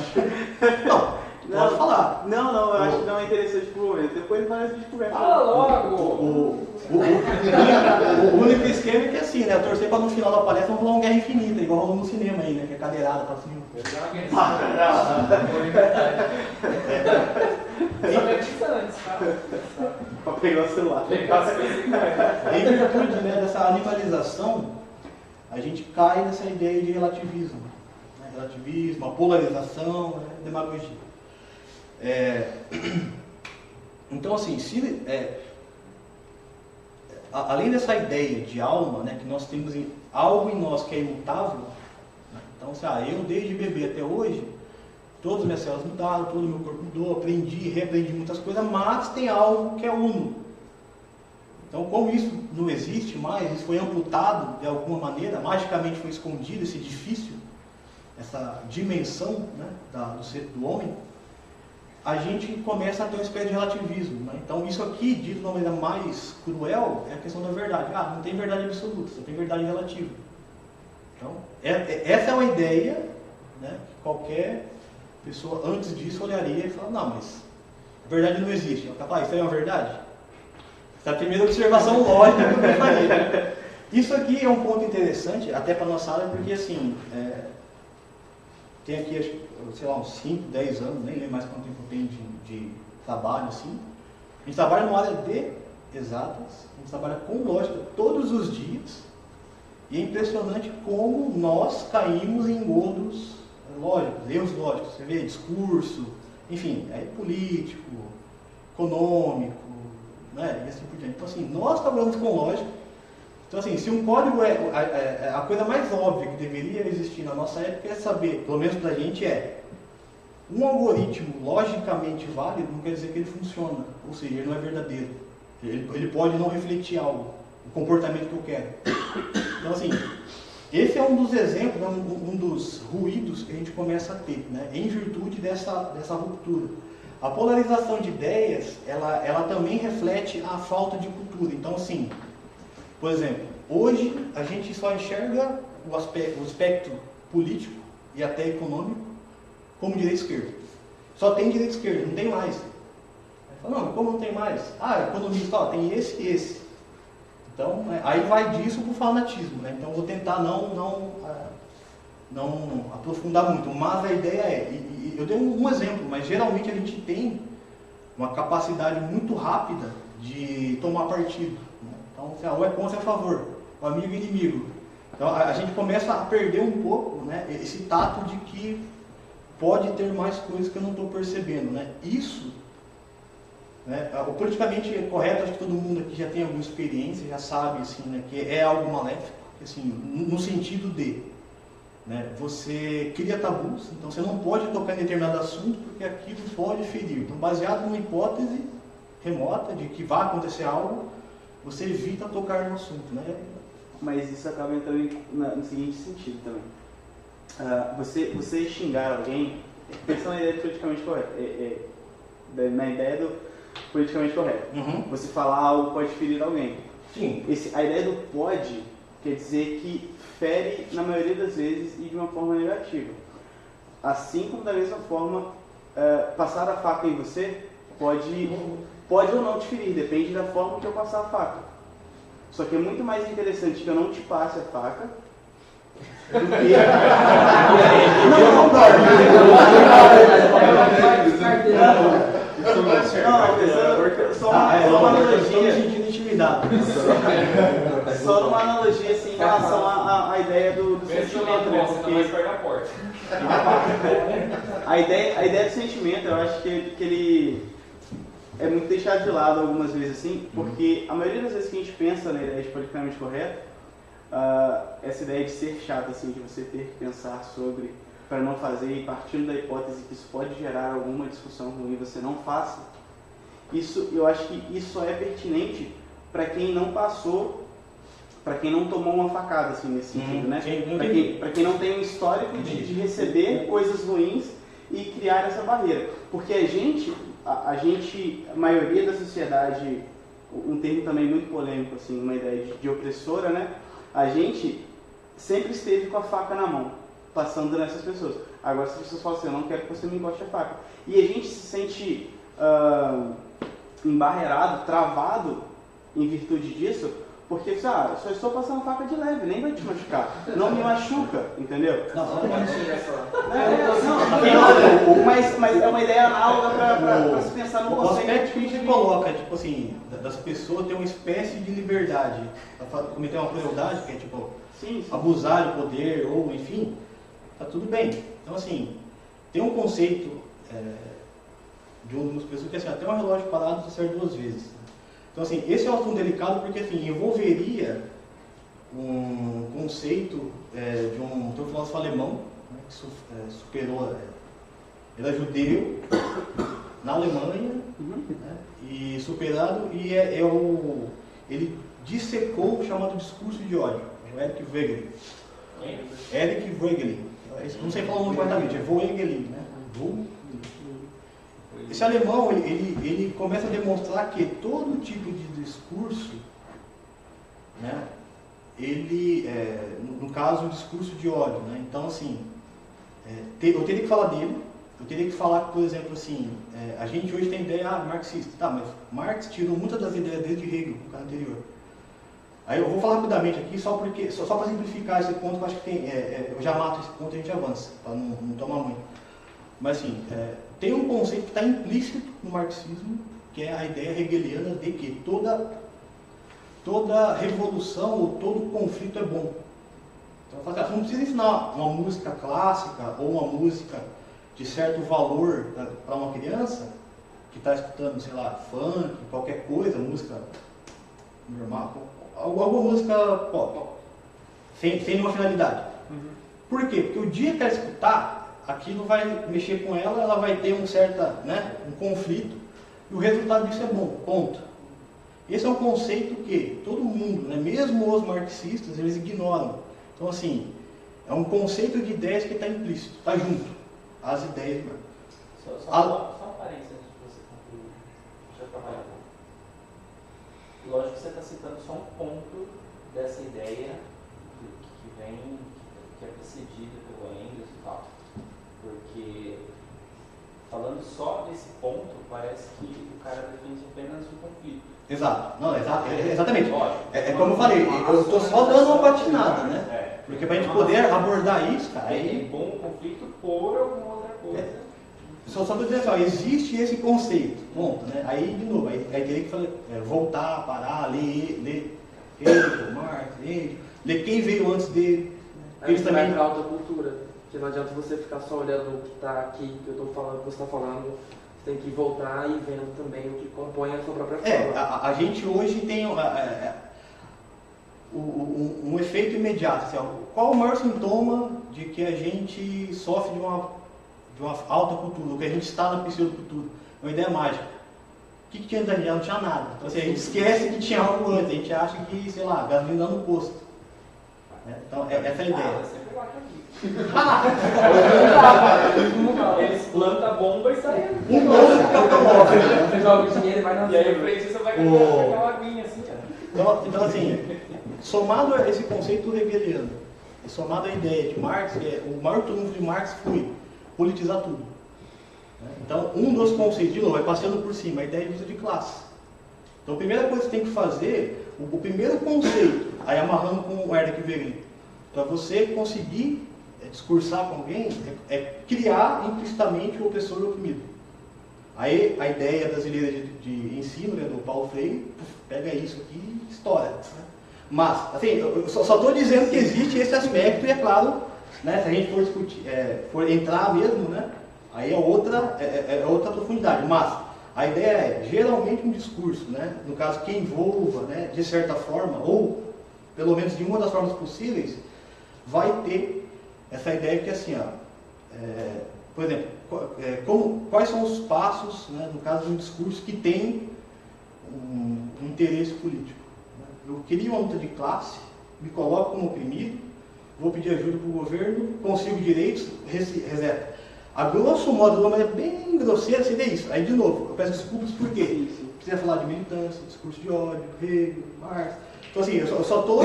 Não, pode falar. Não, eu acho que não é interessante pro momento. Depois ele parece de conversa. Fala logo! O único esquema é que assim, né? Torcer para no final da palestra vamos falar uma guerra infinita, igual rolou no cinema aí, né? Que é cadeirada pra cima. Pra pegar o celular. Em virtude, né, dessa animalização, a gente cai nessa ideia de relativismo. Né? Relativismo, a polarização, né? Demagogia. Então, assim, além dessa ideia de alma, né, que nós temos algo em nós que é imutável, né? Então, assim, eu desde bebê até hoje, todas as minhas células mudaram, todo o meu corpo mudou, aprendi, reaprendi muitas coisas, mas tem algo que é uno. Então, como isso não existe mais, isso foi amputado de alguma maneira, magicamente foi escondido esse edifício, essa dimensão, né, do ser do homem, a gente começa a ter uma espécie de relativismo. Né? Então, isso aqui, dito de uma maneira mais cruel, é a questão da verdade. Não tem verdade absoluta, só tem verdade relativa. Então, essa é uma ideia, né, que qualquer pessoa antes disso olharia e falaria, não, mas a verdade não existe. Isso aí é uma verdade? Essa é a primeira observação lógica que eu faria. Isso aqui é um ponto interessante, até para a nossa área, porque assim, tem aqui, sei lá, uns 5, 10 anos, nem lembro mais quanto tempo eu tenho de trabalho, assim. A gente trabalha numa área de exatas, a gente trabalha com lógica todos os dias, e é impressionante como nós caímos em engodos lógicos, erros lógicos. Você vê discurso, enfim, político, econômico, né, e assim por diante. Então, assim, nós trabalhamos com lógica. Então, assim, se um código a coisa mais óbvia que deveria existir na nossa época é saber, pelo menos pra gente um algoritmo logicamente válido não quer dizer que ele funciona, ou seja, ele não é verdadeiro. Ele pode não refletir algo, o comportamento que eu quero. Então, assim, esse é um dos exemplos, um dos ruídos que a gente começa a ter, né, em virtude dessa ruptura. A polarização de ideias, ela também reflete a falta de cultura. Então, assim, por exemplo, hoje a gente só enxerga o espectro político e até econômico como direita e esquerda. Só tem direita e esquerda, não tem mais. Aí fala, não, mas como não tem mais? Economista, tem esse e esse. Então, aí vai disso para o fanatismo, né? Então, eu vou tentar não aprofundar muito, mas a ideia eu dei um exemplo, mas geralmente a gente tem uma capacidade muito rápida de tomar partido. Né? Então, ou é contra ou é a favor, o amigo e inimigo. Então, a gente começa a perder um pouco, né, esse tato de que pode ter mais coisas que eu não estou percebendo. Né? Isso, né, o politicamente correto, acho que todo mundo aqui já tem alguma experiência, já sabe assim, né, que é algo maléfico, assim, no sentido de né? Você cria tabus, então você não pode tocar em determinado assunto porque aquilo pode ferir. Então, baseado numa hipótese remota de que vai acontecer algo, você evita tocar no assunto, né? Mas isso acaba entrando no seguinte sentido também. Você xingar alguém, pensando na ideia do politicamente correto, na ideia do politicamente correto. Você falar algo pode ferir alguém. Sim. A ideia do pode quer dizer que fere na maioria das vezes e de uma forma negativa. Assim como da mesma forma, passar a faca em você pode ou não te ferir, depende da forma que eu passar a faca. Só que é muito mais interessante que eu não te passe a faca do que... Não, só uma analogia. Sentindo intimidado. Só uma analogia assim, em relação à ideia do sentimento, né? Porque a ideia do sentimento, eu acho que ele é muito deixado de lado algumas vezes assim, porque a maioria das vezes que a gente pensa na ideia de politicamente correto, essa ideia de ser chato, assim, de você ter que pensar sobre, para não fazer, e partindo da hipótese que isso pode gerar alguma discussão ruim, você não faça. Eu acho que isso só é pertinente para quem não passou, para quem não tomou uma facada, assim, nesse sentido, né? Para quem não tem um histórico de receber coisas ruins e criar essa barreira. Porque a maioria da sociedade, um termo também muito polêmico, assim, uma ideia de opressora, né? A gente sempre esteve com a faca na mão, passando nessas pessoas. Agora, as pessoas falam assim, eu não quero que você me encoste a faca. E a gente se sente embarreirado, travado em virtude disso, porque só estou passando faca de leve, nem vai te machucar. Não me machuca, entendeu? Mas é uma ideia análoga para se pensar no conceito. O aspecto que a gente de... coloca, tipo assim, das pessoas ter uma espécie de liberdade para cometer uma crueldade, que é tipo, abusar de poder, ou enfim, tá tudo bem. Então assim, tem um conceito de uma das pessoas que assim, até um relógio parado só serve 2 vezes. Então assim, esse é um assunto delicado porque assim, envolveria um conceito de um filósofo alemão, né, que superou, ele é judeu, na Alemanha, né, e superado, e ele dissecou o chamado discurso de ódio, o Eric Voegelin. Eric Voegelin, não sei falar o nome corretamente, é Voegelin, né? Esse alemão, ele começa a demonstrar que todo tipo de discurso, né, ele, no caso, o discurso de ódio, né, então assim, eu teria que falar dele, eu teria que falar, por exemplo, assim, a gente hoje tem ideia marxista, tá, mas Marx tirou muitas das ideias dele de Hegel, no caso anterior. Aí eu vou falar rapidamente aqui, só para simplificar esse ponto, que eu acho que tem, eu já mato esse ponto e a gente avança, para não tomar muito. Mas assim, tem um conceito que está implícito no marxismo, que é a ideia hegeliana de que toda revolução ou todo conflito é bom. Então, você não precisa ensinar uma música clássica ou uma música de certo valor para uma criança que está escutando, sei lá, funk, qualquer coisa, música normal, alguma música pop, sem nenhuma finalidade. Por quê? Porque o dia que ela escutar, aquilo vai mexer com ela, ela vai ter um conflito, e o resultado disso é bom, ponto. Esse é um conceito que todo mundo, né, mesmo os marxistas, eles ignoram. Então assim, é um conceito de ideias que está implícito, está junto às ideias. Só um parênteses antes de você concluir. Deixa eu trabalhar um pouco. Lógico que você está citando só um ponto dessa ideia que é precedida pelo Engels e tal. Porque, falando só desse ponto, parece que o cara defende apenas o conflito. Exato, não, exatamente. É como eu falei, eu estou só dando uma patinada, né? Porque para a gente poder abordar isso, cara, é bom o conflito por alguma outra coisa. Só para dizer assim, existe esse conceito, ponto, né? Aí, de novo, aí teria que voltar, parar, ler Hegel, Marx, ler quem veio antes dele. Eles também para a alta cultura. Porque não adianta você ficar só olhando o que está aqui, que eu estou falando, o que você está falando. Você tem que voltar e vendo também o que compõe a sua própria fala. A gente hoje tem... um efeito imediato. Assim, ó, qual o maior sintoma de que a gente sofre de uma alta cultura, ou que a gente está na pseudocultura? É uma ideia mágica. O que tinha antes? Não tinha nada. Então, assim, a gente esquece que tinha algo antes, a gente acha que, sei lá, gasolina no posto. Então, essa é a ideia. Eles plantam a bomba e saem. Você joga o dinheiro e vai na E aí o frentista vai com aquela aguinha assim, ó. Então, assim, somado a esse conceito hegeliano, e somado à ideia de Marx, o maior trunfo de Marx foi politizar tudo. Então, um dos conceitos, de novo, vai passando por cima, a ideia de luta de classe. Então, a primeira coisa que você tem que fazer, o primeiro conceito, aí amarrando com o Erdős Wegelin, para você conseguir discursar com alguém, é criar implicitamente o opressor e o oprimido. Aí, a ideia brasileira de ensino, né, do Paulo Freire, pega isso aqui e estoura. Né? Mas, assim, eu só estou dizendo que existe esse aspecto, e é claro, né, se a gente for discutir, for entrar mesmo, né, aí é outra profundidade. Mas a ideia é, geralmente, um discurso, né, no caso, que envolva, né, de certa forma, ou pelo menos de uma das formas possíveis, vai ter essa ideia que, assim, ó, por exemplo, quais são os passos, né, no caso de um discurso que tem um interesse político. Né? Eu crio uma luta de classe, me coloco como oprimido, vou pedir ajuda para o governo, consigo direitos, reseta. A grosso modo, de uma maneira bem grosseira, seria isso. Aí, de novo, eu peço desculpas por quê? Precisa falar de militância, discurso de ódio, Hegel, Marx. Então, assim, eu só estou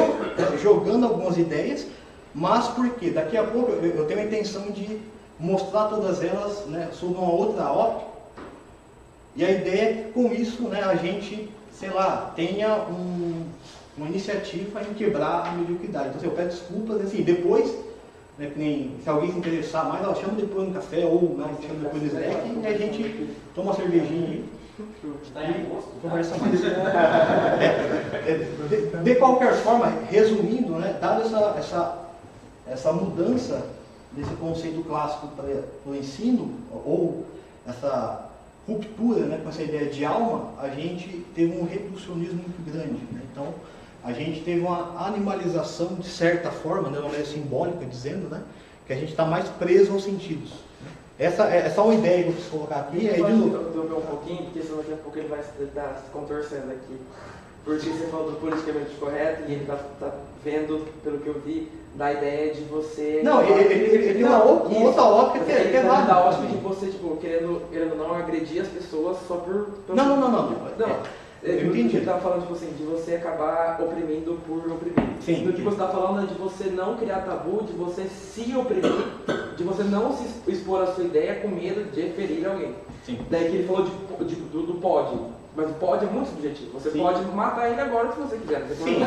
jogando algumas ideias, mas por quê? Daqui a pouco eu tenho a intenção de mostrar todas elas, né, sob uma outra ótica. E a ideia é que, com isso, né, a gente, sei lá, tenha uma iniciativa em quebrar a mediocridade. Então, assim, eu peço desculpas, assim, depois, né, que nem, se alguém se interessar mais, ó, chama depois no café ou, né, chama depois no snack e a gente toma uma cervejinha aí e conversa mais. De qualquer forma, resumindo, né, dado essa mudança desse conceito clássico para o ensino, ou essa ruptura, né, com essa ideia de alma, a gente teve um reducionismo muito grande. Né? Então, a gente teve uma animalização, de certa forma, né, de uma maneira simbólica, dizendo, né, que a gente está mais preso aos sentidos. Essa é só uma ideia que eu preciso colocar aqui. Aí, de novo. Interromper um pouquinho, porque senão daqui a pouco ele vai estar se contorcendo aqui. Porque você falou do politicamente correto e ele está vendo, pelo que eu vi, da ideia de você... Não, ele tem uma outra ótica que é válida. Da ótica válida. de você, tipo, querendo não agredir as pessoas só por... Não. Eu entendi. Ele estava falando, tipo assim, de você acabar oprimindo por oprimir. Sim. Do que você está falando é de você não criar tabu, de você se oprimir, de você não se expor a sua ideia com medo de ferir alguém. Sim. Daí que ele falou do pode. Mas o pode é muito subjetivo. Você pode matar ele agora se você quiser. Você Sim. Só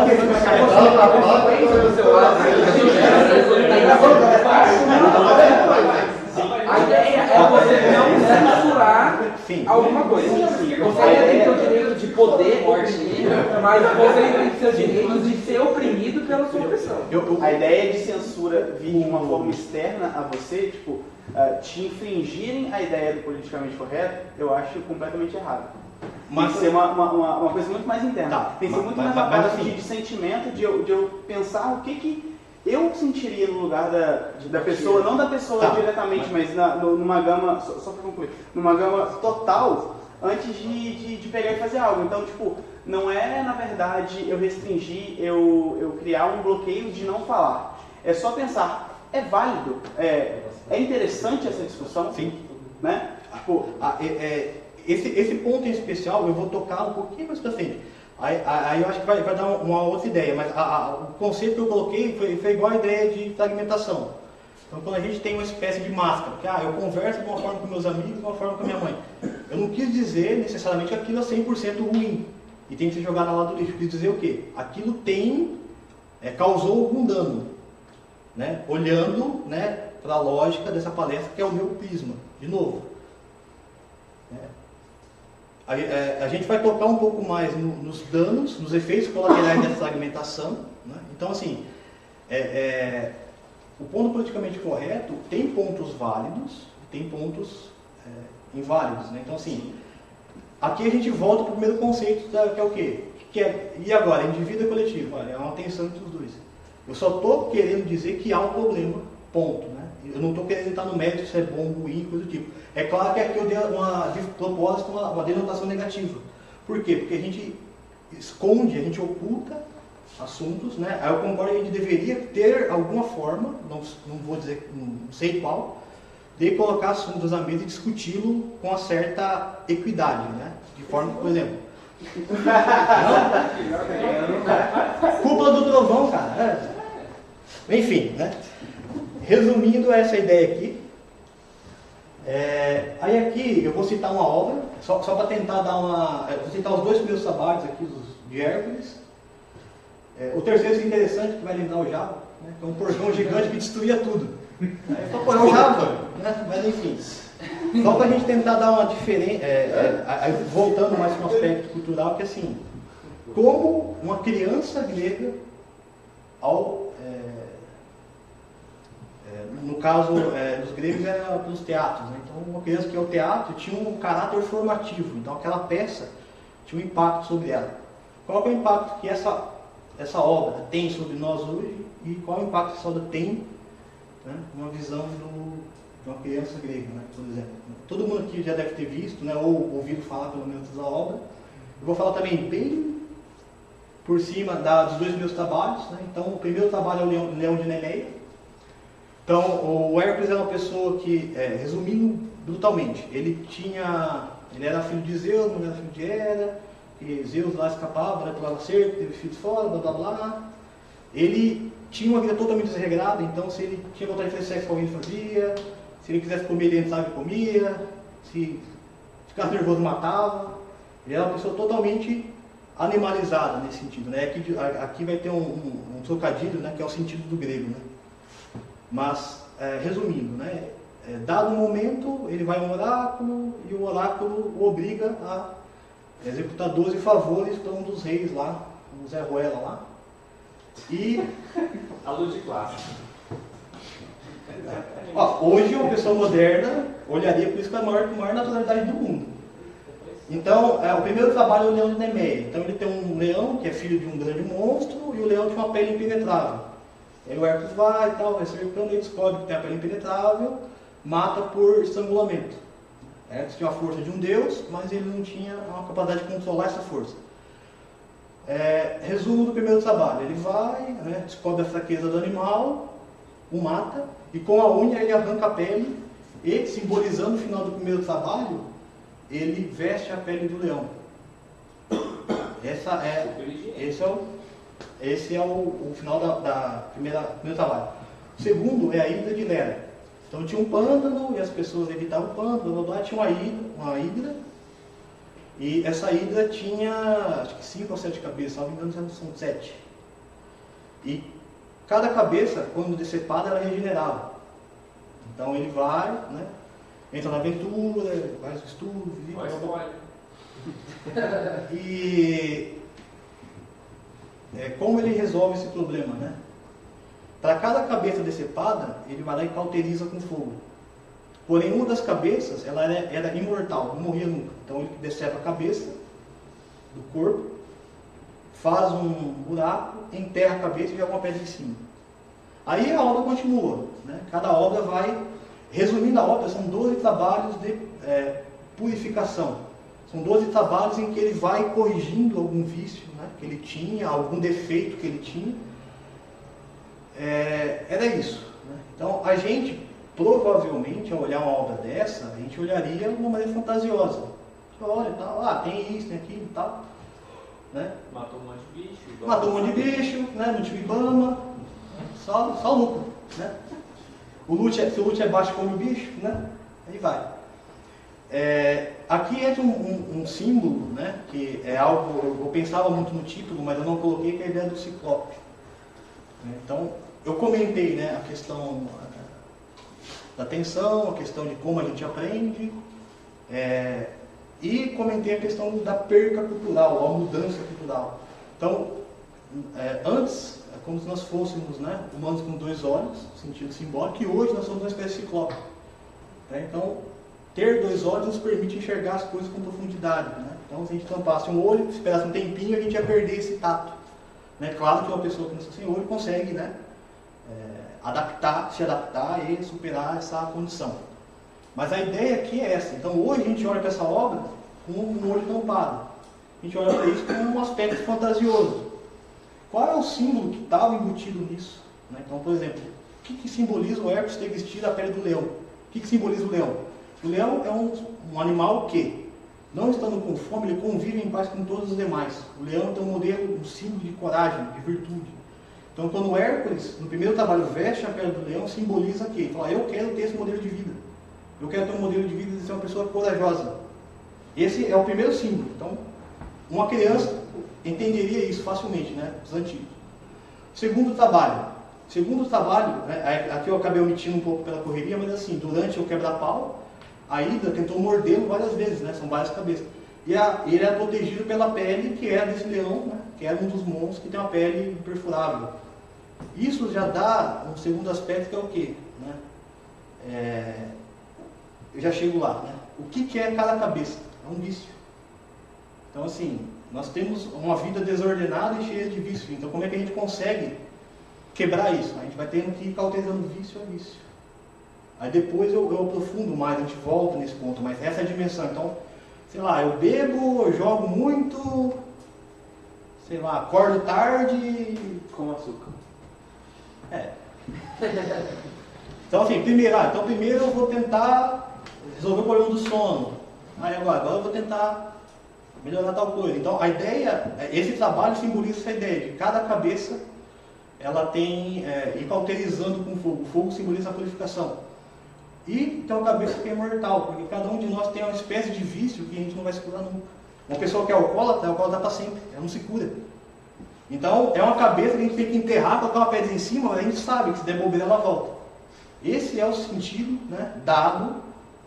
que a consequência do seu ato a ideia é você não censurar alguma coisa. Você ainda tem seu direito de poder oprimir, mas você tem seu direito de ser oprimido pela sua opressão. A ideia de censura vir de uma forma externa a você, tipo, te infringirem a ideia do politicamente correto, eu acho completamente errado. Tem que ser uma coisa muito mais interna. Tá, tem que ser muito mais a parte de sentimento, de eu pensar o que eu sentiria no lugar da pessoa, não da pessoa diretamente, mas numa gama, só para concluir, numa gama total, antes de pegar e fazer algo. Então, tipo, não é, na verdade, eu restringir, eu criar um bloqueio de não falar. É só pensar, é válido, é interessante essa discussão? Sim. Né? Tipo, esse ponto em especial eu vou tocar um pouquinho mais pra frente. Aí eu acho que vai dar uma outra ideia, mas o conceito que eu coloquei foi igual a ideia de fragmentação. Então, quando a gente tem uma espécie de máscara, que eu converso de uma forma com meus amigos, de uma forma com a minha mãe. Eu não quis dizer necessariamente que aquilo é 100% ruim e tem que ser jogado ao lado do lixo. Eu quis dizer o quê? Aquilo causou algum dano, né? Olhando, né, para a lógica dessa palestra, que é o meu prisma, de novo. A gente vai tocar um pouco mais nos danos, nos efeitos colaterais dessa fragmentação. Né? Então, assim, o ponto politicamente correto tem pontos válidos e tem pontos inválidos. Né? Então, assim, aqui a gente volta para o primeiro conceito, que é o quê? E agora? Indivíduo e coletivo? Olha, é uma tensão entre os dois. Eu só estou querendo dizer que há um problema, ponto. Né? Eu não estou querendo entrar no mérito se é bom, ruim, coisa do tipo. É claro que aqui eu dei de propósito uma denotação negativa. Por quê? Porque a gente esconde, a gente oculta assuntos, né? Aí eu concordo que a gente deveria ter alguma forma, não vou dizer, não sei qual, de colocar assuntos à mesa e discuti-lo com uma certa equidade, né? De forma que, por exemplo, cúpula do trovão, cara. Enfim, né? Resumindo essa ideia aqui, aí aqui eu vou citar uma obra, só para tentar dar uma... vou citar os 2 primeiros trabalhos aqui de Hércules. O terceiro é interessante, que vai lembrar o Java, né? Que é um porcão gigante que destruía tudo. Então, pô, é o Java, né? Mas enfim. Só para a gente tentar dar uma diferença, voltando mais para o aspecto cultural, que assim, como uma criança grega, no caso dos gregos era pelos teatros, né? Então uma criança que é o teatro tinha um caráter formativo, então aquela peça tinha um impacto sobre ela. Qual é o impacto que essa obra tem sobre nós hoje e qual é o impacto que essa obra tem, né, numa visão de uma criança grega, né, por exemplo. Todo mundo aqui já deve ter visto, né, ou ouvido falar pelo menos da obra. Eu vou falar também bem por cima dos 2 meus trabalhos. Né? Então o primeiro trabalho é o Leão de Nemeia. Então o Hércules era uma pessoa que, resumindo brutalmente, ele era filho de Zeus, não era filho de Hera, e Zeus lá escapava, pulava cerca, teve filhos fora, blá blá blá. Ele tinha uma vida totalmente desregrada, então se ele tinha vontade de fazer sexo com alguém, ele fazia. Se ele quisesse comer, ele entrava e comia. Se ficasse nervoso, matava. Ele era uma pessoa totalmente animalizada nesse sentido. Né? Aqui vai ter um trocadilho, né, que é o sentido do grego. Né? Mas, resumindo, né, dado um momento, ele vai a um oráculo e o oráculo o obriga a executar 12 favores para um dos reis lá, o Zé Ruela lá. E... aluno de classe. Hoje uma pessoa moderna olharia por isso com a maior naturalidade do mundo. Então, o primeiro trabalho é o Leão de Nemeia. Então ele tem um leão que é filho de um grande monstro e o leão tinha uma pele impenetrável. Aí o Hércules vai e tal, vai cercando e descobre que tem a pele impenetrável, mata por estrangulamento. Hércules tinha a força de um deus, mas ele não tinha a capacidade de controlar essa força. Resumo do primeiro trabalho. Ele vai, né, descobre a fraqueza do animal, o mata, e com a unha ele arranca a pele, e, simbolizando o final do primeiro trabalho, ele veste a pele do leão. Esse é o final do primeiro trabalho. O segundo é a Hidra de Lera. Então tinha um pântano e as pessoas evitavam o pântano, tinha uma hidra, e essa hidra tinha acho que 5 ou 7 cabeças, salvo engano são 7. E cada cabeça, quando decepada, ela regenerava. Então ele vai, né, entra na aventura, faz os estudos, e como ele resolve esse problema, né? Para cada cabeça decepada, ele vai lá e cauteriza com fogo. Porém, uma das cabeças, ela era imortal, não morria nunca. Então ele decepa a cabeça do corpo, faz um buraco, enterra a cabeça e joga uma pedra em cima. Aí a obra continua, né? Cada obra vai... Resumindo a obra, são 12 trabalhos de purificação. São 12 trabalhos em que ele vai corrigindo algum vício, né, que ele tinha, algum defeito que ele tinha. Era isso. Né? Então, a gente, provavelmente, ao olhar uma obra dessa, a gente olharia de uma maneira fantasiosa. Você olha e tal, tem isso, tem aquilo e tal. Né? Matou um monte de bicho. Matou um monte de bicho, né? Não tinha Ibama, só lucro. Né? Se o loot é baixo como o bicho, né? Aí vai. Aqui entra um símbolo, né? Que é algo, eu pensava muito no título, mas eu não coloquei, que é a ideia do ciclope. Então, eu comentei, né, a questão da atenção, a questão de como a gente aprende, e comentei a questão da perca cultural, a mudança cultural. Então, antes, é como se nós fôssemos, né, humanos com 2 olhos, sentido simbólico, e hoje nós somos uma espécie de ciclope. Então, ter 2 olhos nos permite enxergar as coisas com profundidade, né? Então, se a gente tampasse um olho, esperasse um tempinho, a gente ia perder esse tato, né? Claro que uma pessoa que nasceu sem olho consegue, né, se adaptar e superar essa condição. Mas a ideia aqui é essa. Então, hoje a gente olha para essa obra com um olho tampado. A gente olha para isso com um aspecto fantasioso. Qual é o símbolo que estava embutido nisso? Né? Então, por exemplo, o que simboliza o Hércules ter vestido a pele do leão? O que simboliza o leão? O leão é um animal que, não estando com fome, ele convive em paz com todos os demais. O leão tem um modelo, um símbolo de coragem, de virtude. Então, quando o Hércules, no primeiro trabalho, veste a pele do leão, simboliza que ele fala, eu quero ter esse modelo de vida. Eu quero ter um modelo de vida de ser uma pessoa corajosa. Esse é o primeiro símbolo. Então, uma criança entenderia isso facilmente, né? Os antigos. Segundo trabalho, né? Aqui eu acabei omitindo um pouco pela correria, mas assim, durante o quebra-pau, a Hidra tentou mordê-lo várias vezes, né? São várias cabeças. E ele era protegido pela pele que era desse leão, né? Que era um dos monstros que tem uma pele imperfurável. Isso já dá um segundo aspecto, que é o quê? Né? Eu já chego lá, né? O que é cada cabeça? É um vício. Então, assim, nós temos uma vida desordenada e cheia de vício. Então, como é que a gente consegue quebrar isso? A gente vai tendo que ir cauterizando vício a vício. Aí depois eu aprofundo mais, a gente volta nesse ponto, mas essa é a dimensão. Então, sei lá, eu bebo, eu jogo muito, sei lá, acordo tarde... Com açúcar. Então, assim, primeiro eu vou tentar resolver o problema do sono. Aí agora eu vou tentar melhorar tal coisa. Então, a ideia, esse trabalho simboliza essa ideia de cada cabeça, ela tem, ir cauterizando com fogo. O fogo simboliza a purificação. E tem uma cabeça que é imortal, porque cada um de nós tem uma espécie de vício que a gente não vai se curar nunca. Uma pessoa que é alcoólatra para sempre, ela não se cura. Então, é uma cabeça que a gente tem que enterrar, colocar uma pedra em cima, mas a gente sabe que se der bobeira ela volta. Esse é o sentido, né, dado,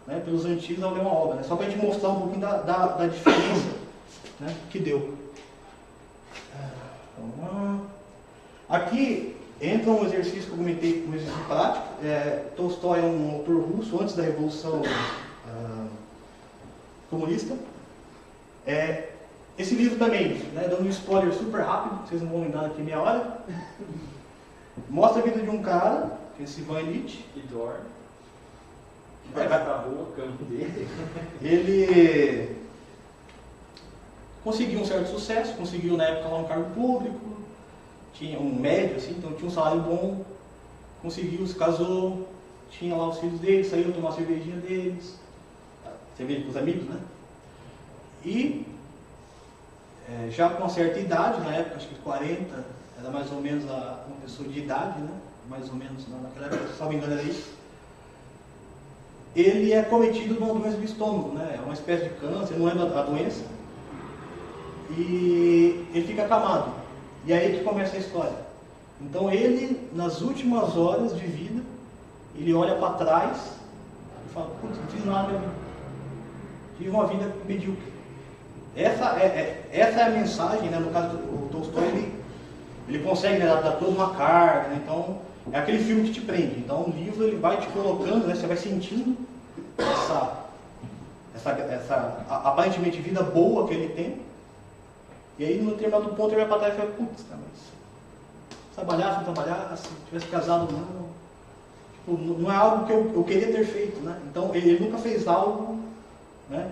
né, pelos antigos ao ler uma obra, né? Só para a gente mostrar um pouquinho da diferença, né, que deu. Aqui entra um exercício que eu comentei como exercício prático. Tolstói é um autor russo antes da Revolução Comunista. Esse livro também, né, dando um spoiler super rápido, vocês não vão lembrar daqui meia hora, mostra a vida de um cara, que é esse Ivan Illich. E dorme. Vai pra rua, o campo dele. Ele conseguiu um certo sucesso, conseguiu na época lá um cargo público, tinha um médio, assim, então tinha um salário bom, conseguiu, se casou, tinha lá os filhos dele, saiu tomar a cervejinha deles, cerveja com os amigos, né? E já com uma certa idade, na época, acho que 40, era mais ou menos uma pessoa de idade, né? Mais ou menos naquela época, se não me engano era isso. Ele é cometido de uma doença do estômago, né? É uma espécie de câncer, não lembro a doença. E ele fica acamado. E aí que começa a história. Então ele, nas últimas horas de vida, ele olha para trás e fala, putz, não fiz nada na minha vida. Tive uma vida medíocre. Essa é a mensagem, né? No caso do Tolstói, ele consegue, né, dar toda uma carga, né? Então, é aquele filme que te prende. Então, o livro ele vai te colocando, né? Você vai sentindo essa aparentemente vida boa que ele tem. E aí, no determinado ponto, ele vai para trás e fala, putz, cara, mas se trabalhasse, não trabalhasse, se tivesse casado, não. Tipo, não é algo que eu queria ter feito, né? Então, ele nunca fez algo, né?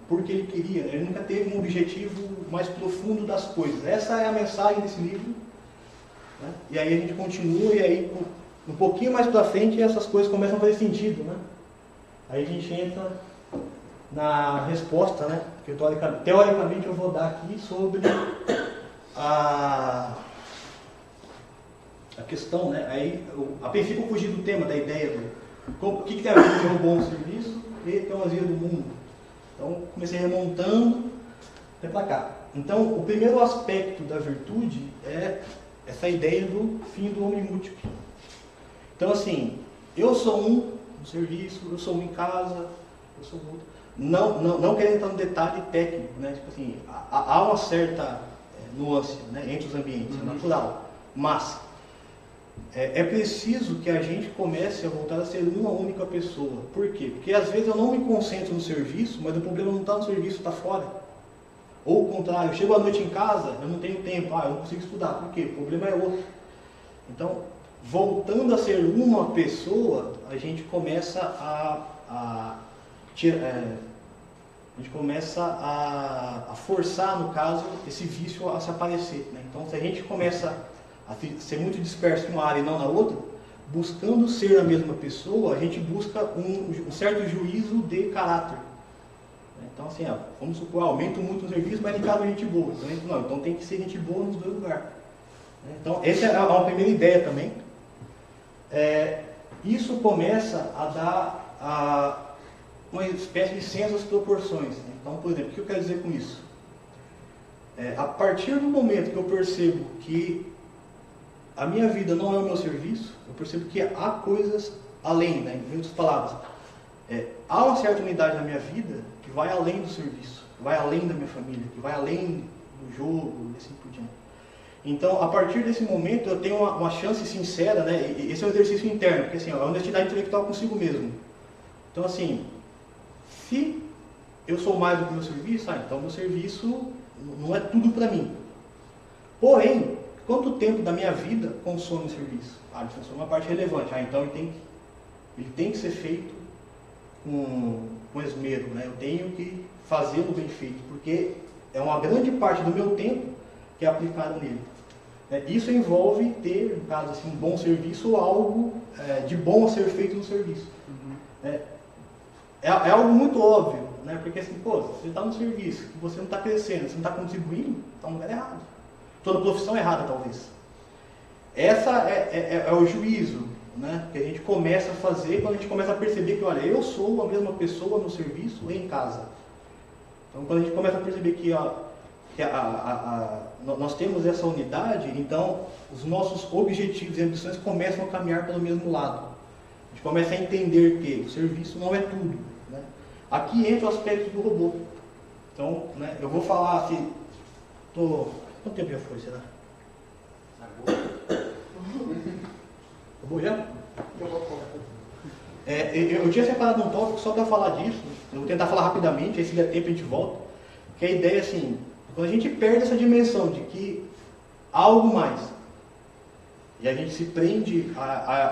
Porque ele queria, ele nunca teve um objetivo mais profundo das coisas. Essa é a mensagem desse livro, né? E aí a gente continua, e aí um pouquinho mais para frente essas coisas começam a fazer sentido, né? Aí a gente entra na resposta, né? Que teoricamente eu vou dar aqui sobre a questão, né? Aí, a princípio eu fugi do tema, da ideia do o que tem a ver com ter um bom serviço e teologia do mundo. Então, comecei remontando até para cá. Então, o primeiro aspecto da virtude é essa ideia do fim do homem múltiplo. Então, assim, eu sou um no serviço, eu sou um em casa, eu sou outro. Não querendo entrar no detalhe técnico, né? Tipo assim, há uma certa nuance, né, entre os ambientes, é natural. Mas, é preciso que a gente comece a voltar a ser uma única pessoa. Por quê? Porque às vezes eu não me concentro no serviço, mas o problema não está no serviço, está fora. Ou o contrário, eu chego à noite em casa, eu não tenho tempo, eu não consigo estudar. Por quê? O problema é outro. Então, voltando a ser uma pessoa, a gente começa a forçar, no caso, esse vício a se aparecer, né? Então, se a gente começa a ser muito disperso em uma área e não na outra, buscando ser a mesma pessoa, a gente busca um certo juízo de caráter. Então, assim, vamos supor, aumento muito no serviço, mas em casa é gente boa. Então tem que ser gente boa nos dois lugares. Então, essa é uma primeira ideia também. Isso começa a dar uma espécie de senso às proporções. Então, por exemplo, o que eu quero dizer com isso? A partir do momento que eu percebo que a minha vida não é o meu serviço, eu percebo que há coisas além, né? Em outras palavras, há uma certa unidade na minha vida que vai além do serviço, que vai além da minha família, que vai além do jogo e assim por diante. Então, a partir desse momento, eu tenho uma chance sincera, né? E esse é um exercício interno, porque assim, é uma honestidade intelectual consigo mesmo. Então, assim, se eu sou mais do que o meu serviço, então o meu serviço não é tudo para mim. Porém, quanto tempo da minha vida consome o serviço? Ele consome uma parte relevante. Então ele tem que ser feito com esmero, né? Eu tenho que fazê-lo bem feito, porque é uma grande parte do meu tempo que é aplicado nele. Isso envolve ter, no caso assim, um bom serviço ou algo de bom a ser feito no serviço. É algo muito óbvio, né? Porque assim, você está no serviço, você não está crescendo, você não está contribuindo, está no lugar errado. Toda profissão errada, talvez. Essa é o juízo, né, que a gente começa a fazer quando a gente começa a perceber que, olha, eu sou a mesma pessoa no serviço e em casa. Então, quando a gente começa a perceber que nós temos essa unidade, então os nossos objetivos e ambições começam a caminhar pelo mesmo lado. A gente começa a entender que o serviço não é tudo, né? Aqui entra o aspecto do robô. Então, né, eu vou falar assim, quanto tempo já foi, será? Acabou já? Eu tinha separado um tópico só para falar disso. Eu vou tentar falar rapidamente, aí se der tempo a gente volta. Que a ideia é assim, quando a gente perde essa dimensão de que há algo mais, e a gente se prende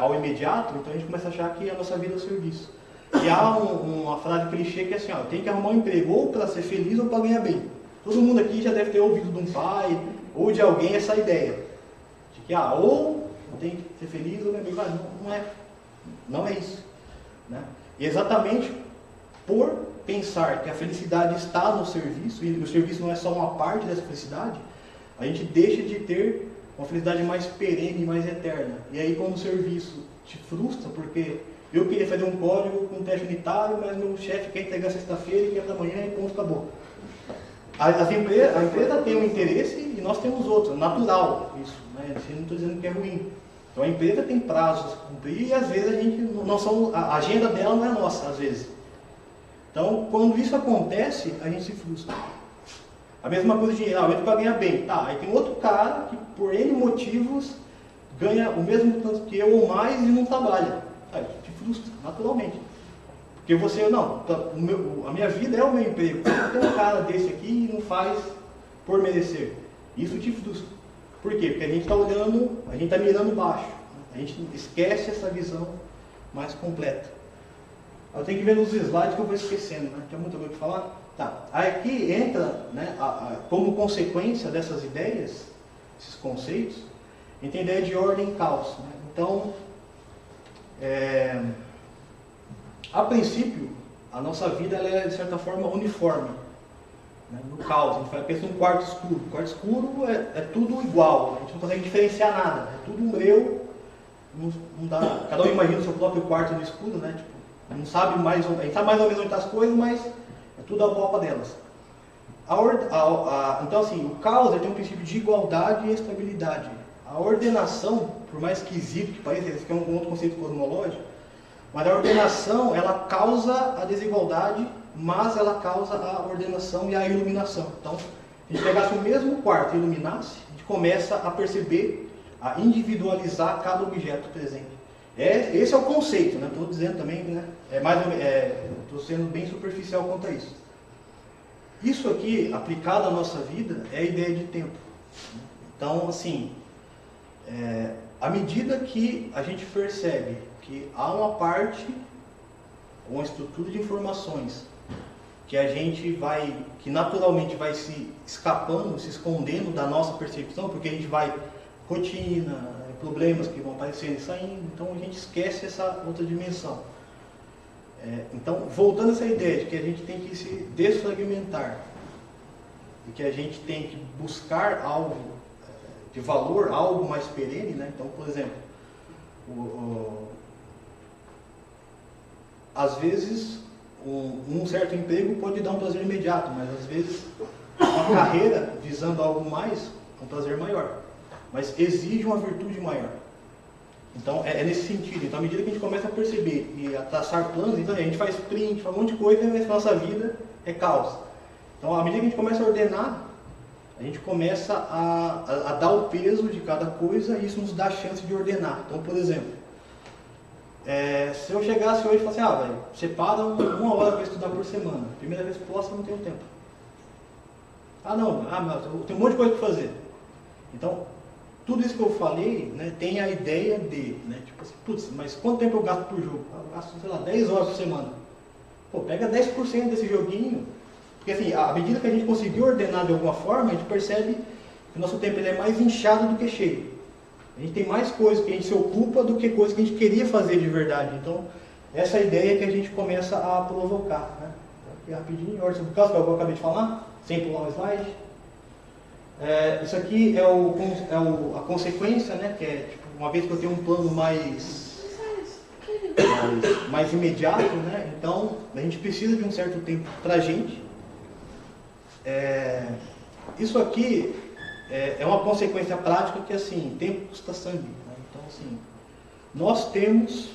ao imediato, então a gente começa a achar que a nossa vida é o serviço. E há uma frase clichê que é assim, eu tenho que arrumar um emprego ou para ser feliz ou para ganhar bem. Todo mundo aqui já deve ter ouvido de um pai ou de alguém essa ideia. De que, ou tem que ser feliz ou ganhar bem. Não é isso. Né? E exatamente por pensar que a felicidade está no serviço, e o serviço não é só uma parte dessa felicidade, a gente deixa de ter uma felicidade mais perene, mais eterna. E aí quando o serviço te frustra, porque eu queria fazer um código com um teste unitário, mas meu chefe quer entregar sexta-feira e quer da manhã e ponto, acabou. A empresa tem um interesse e nós temos outro, natural isso, né? Eu não estou dizendo que é ruim. Então a empresa tem prazos a cumprir e às vezes a agenda dela não é nossa, às vezes. Então quando isso acontece, a gente se frustra. A mesma coisa de dinheiro, eu entro para ganhar bem. Aí tem outro cara que por N motivos ganha o mesmo tanto que eu ou mais e não trabalha. Aí te frustra, naturalmente. Porque você, a minha vida é o meu emprego. Tem um cara desse aqui e não faz por merecer. Isso te frustra. Por quê? Porque a gente está olhando, a gente está mirando baixo. A gente esquece essa visão mais completa. Eu tenho que ver nos slides que eu vou esquecendo, né? Tem muita coisa para falar? Aí aqui entra, né, como consequência dessas ideias, esses conceitos, a gente tem a ideia de ordem e caos. Né? Então, a princípio, a nossa vida ela é, de certa forma, uniforme. Né? No caos, a gente pensa num quarto escuro. O quarto escuro é tudo igual, a gente não consegue diferenciar nada. É tudo um breu, não dá, cada um imagina o seu próprio quarto no escuro, né? Tipo, não sabe mais, a gente sabe mais ou menos onde estão as coisas, mas é tudo a volta delas. Então, assim, o caos tem um princípio de igualdade e estabilidade. A ordenação, por mais esquisito que pareça, esse aqui é um outro conceito cosmológico, mas a ordenação, ela causa a desigualdade, mas ela causa a ordenação e a iluminação. Então, se a gente pegasse o mesmo quarto e iluminasse, a gente começa a perceber a individualizar cada objeto presente. Esse é o conceito, né? Estou dizendo também, né? Estou sendo bem superficial quanto a isso. Isso aqui, aplicado à nossa vida, é a ideia de tempo. Então, assim, à medida que a gente percebe que há uma parte, uma estrutura de informações que naturalmente vai se escapando, se escondendo da nossa percepção, porque a gente vai rotina, problemas que vão aparecendo e saindo, então a gente esquece essa outra dimensão. Então, voltando a essa ideia de que a gente tem que se desfragmentar, e que a gente tem que buscar algo de valor, algo mais perene, né? Então, por exemplo, às vezes um certo emprego pode dar um prazer imediato, mas às vezes uma carreira visando algo mais, um prazer maior, mas exige uma virtude maior. Então é nesse sentido. Então, à medida que a gente começa a perceber e a traçar planos, então a gente faz sprint, faz um monte de coisa, mas a nossa vida é caos. Então, à medida que a gente começa a ordenar, a gente começa a dar o peso de cada coisa e isso nos dá a chance de ordenar. Então, por exemplo, se eu chegasse hoje e falasse, velho, separa uma hora para estudar por semana. Primeira vez que posso, eu não tenho tempo. Mas eu tenho um monte de coisa para fazer. Então, tudo isso que eu falei, né, tem a ideia de, né, tipo assim, putz, mas quanto tempo eu gasto por jogo? Eu gasto, sei lá, 10 horas por semana. Pô, pega 10% desse joguinho, porque assim, à medida que a gente conseguir ordenar de alguma forma, a gente percebe que o nosso tempo ele é mais inchado do que cheio. A gente tem mais coisas que a gente se ocupa do que coisas que a gente queria fazer de verdade. Então, essa é a ideia que a gente começa a provocar. Né? Aqui rapidinho, ordem sobre o caso que eu acabei de falar, sem pular o slide. Isso aqui é a consequência, né? Que é tipo, uma vez que eu tenho um plano mais imediato, né? Então a gente precisa de um certo tempo para a gente. Isso aqui é uma consequência prática que assim, tempo custa sangue. Né? Então assim, nós temos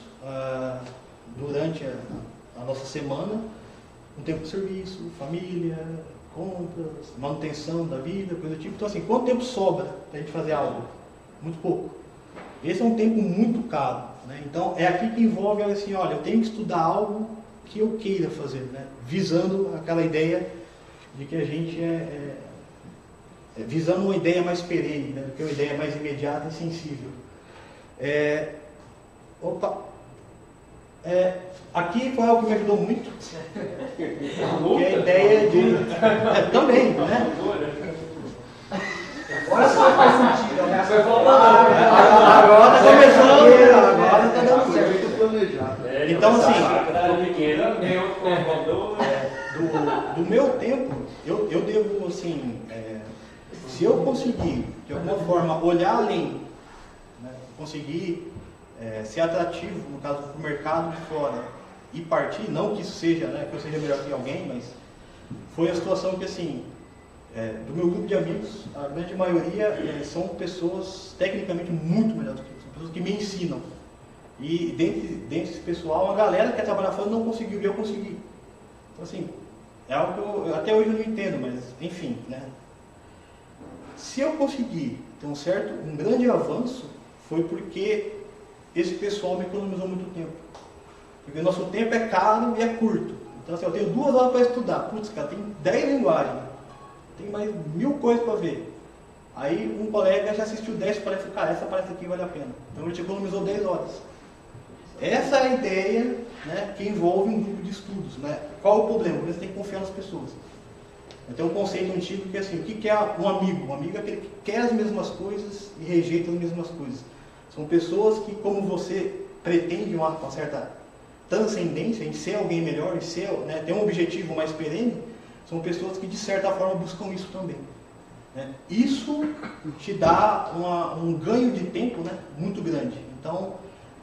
durante a nossa semana um tempo de serviço, família, compras, manutenção da vida, coisa do tipo. Então assim, quanto tempo sobra para a gente fazer algo? Muito pouco. Esse é um tempo muito caro, né? Então é aqui que envolve assim, olha, eu tenho que estudar algo que eu queira fazer, né? Visando aquela ideia de que a gente visando uma ideia mais perene, né? Do que uma ideia mais imediata e sensível. Aqui foi algo que me ajudou muito, que é a ideia de... também, né? Agora só faz sentido, né? Agora está começando, agora está dando certo. Muito planejado. Então assim, do meu tempo, eu devo assim, se eu conseguir de alguma forma olhar além, né? Conseguir ser atrativo, no caso do mercado de fora, e partir, não que isso seja, né, que eu seja melhor que alguém, mas foi a situação que assim, do meu grupo de amigos, a grande maioria são pessoas tecnicamente muito melhores do que eu, são pessoas que me ensinam. E dentro desse pessoal, uma galera que quer trabalhar fora não conseguiu, e eu consegui. Então assim, é algo que eu até hoje eu não entendo, mas enfim, né? Se eu conseguir ter um grande avanço, foi porque esse pessoal me economizou muito tempo. Porque o nosso tempo é caro e é curto. Então assim, eu tenho 2 horas para estudar. Putz, cara, tem 10 linguagens. Tem mais 1000 coisas para ver. Aí um colega já assistiu 10 e parece, cara, essa parece aqui vale a pena. Então ele te economizou 10 horas. Essa é a ideia, né, que envolve um grupo de estudos. Né? Qual é o problema? Você tem que confiar nas pessoas. Tem um conceito antigo que é assim, o que é um amigo? Um amigo é aquele que quer as mesmas coisas e rejeita as mesmas coisas. São pessoas que, como você pretende uma certa transcendência, em ser alguém melhor, em ser, né, ter um objetivo mais perene, são pessoas que de certa forma buscam isso também. Né? Isso te dá um ganho de tempo, né, muito grande. Então,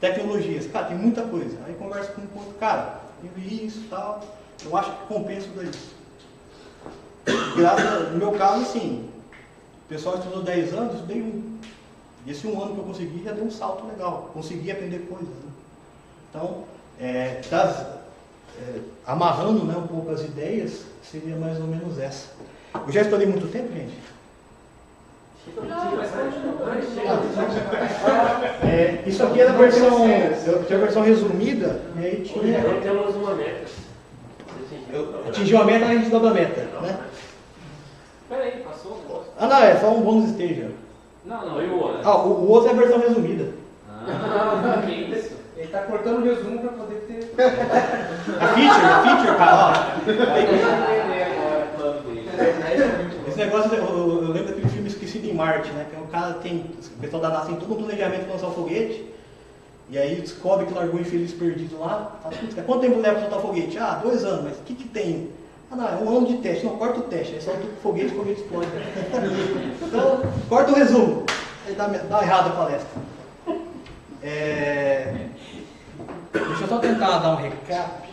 tecnologias, cara, tem muita coisa. Aí conversa com um outro, cara, isso e tal, eu acho que compensa tudo isso. No meu caso, assim, o pessoal estudou 10 anos, eu estudei 1. E esse 1 ano que eu consegui já deu um salto legal, consegui aprender coisas. Né? Então, amarrando, né, um pouco as ideias, seria mais ou menos essa. Eu já estourei muito tempo, gente? Isso aqui era a versão, eu tinha a versão resumida, e aí tinha... Não temos uma meta. Atingiu a meta, a gente dobra a meta, né? Peraí, passou o negócio. Ah não, é só um bônus stage. Não, e o outro? Ah, o outro é a versão resumida. Que isso? Ele tá cortando o resumo pra poder ter. A feature, cara, ó. Esse negócio, eu lembro daquele filme Esquecido em Marte, né? Que o cara tem, o pessoal da NASA tem todo um planejamento para lançar o foguete, e aí descobre que largou um infeliz perdido lá. Fala, putz, quanto tempo leva para soltar o foguete? Ah, 2 anos, mas o que tem? Ah, não, é 1 ano de teste. Não, corta o teste, aí solta o foguete explode. Então, corta o resumo. Aí dá errado a palestra. Deixa eu só tentar dar um recap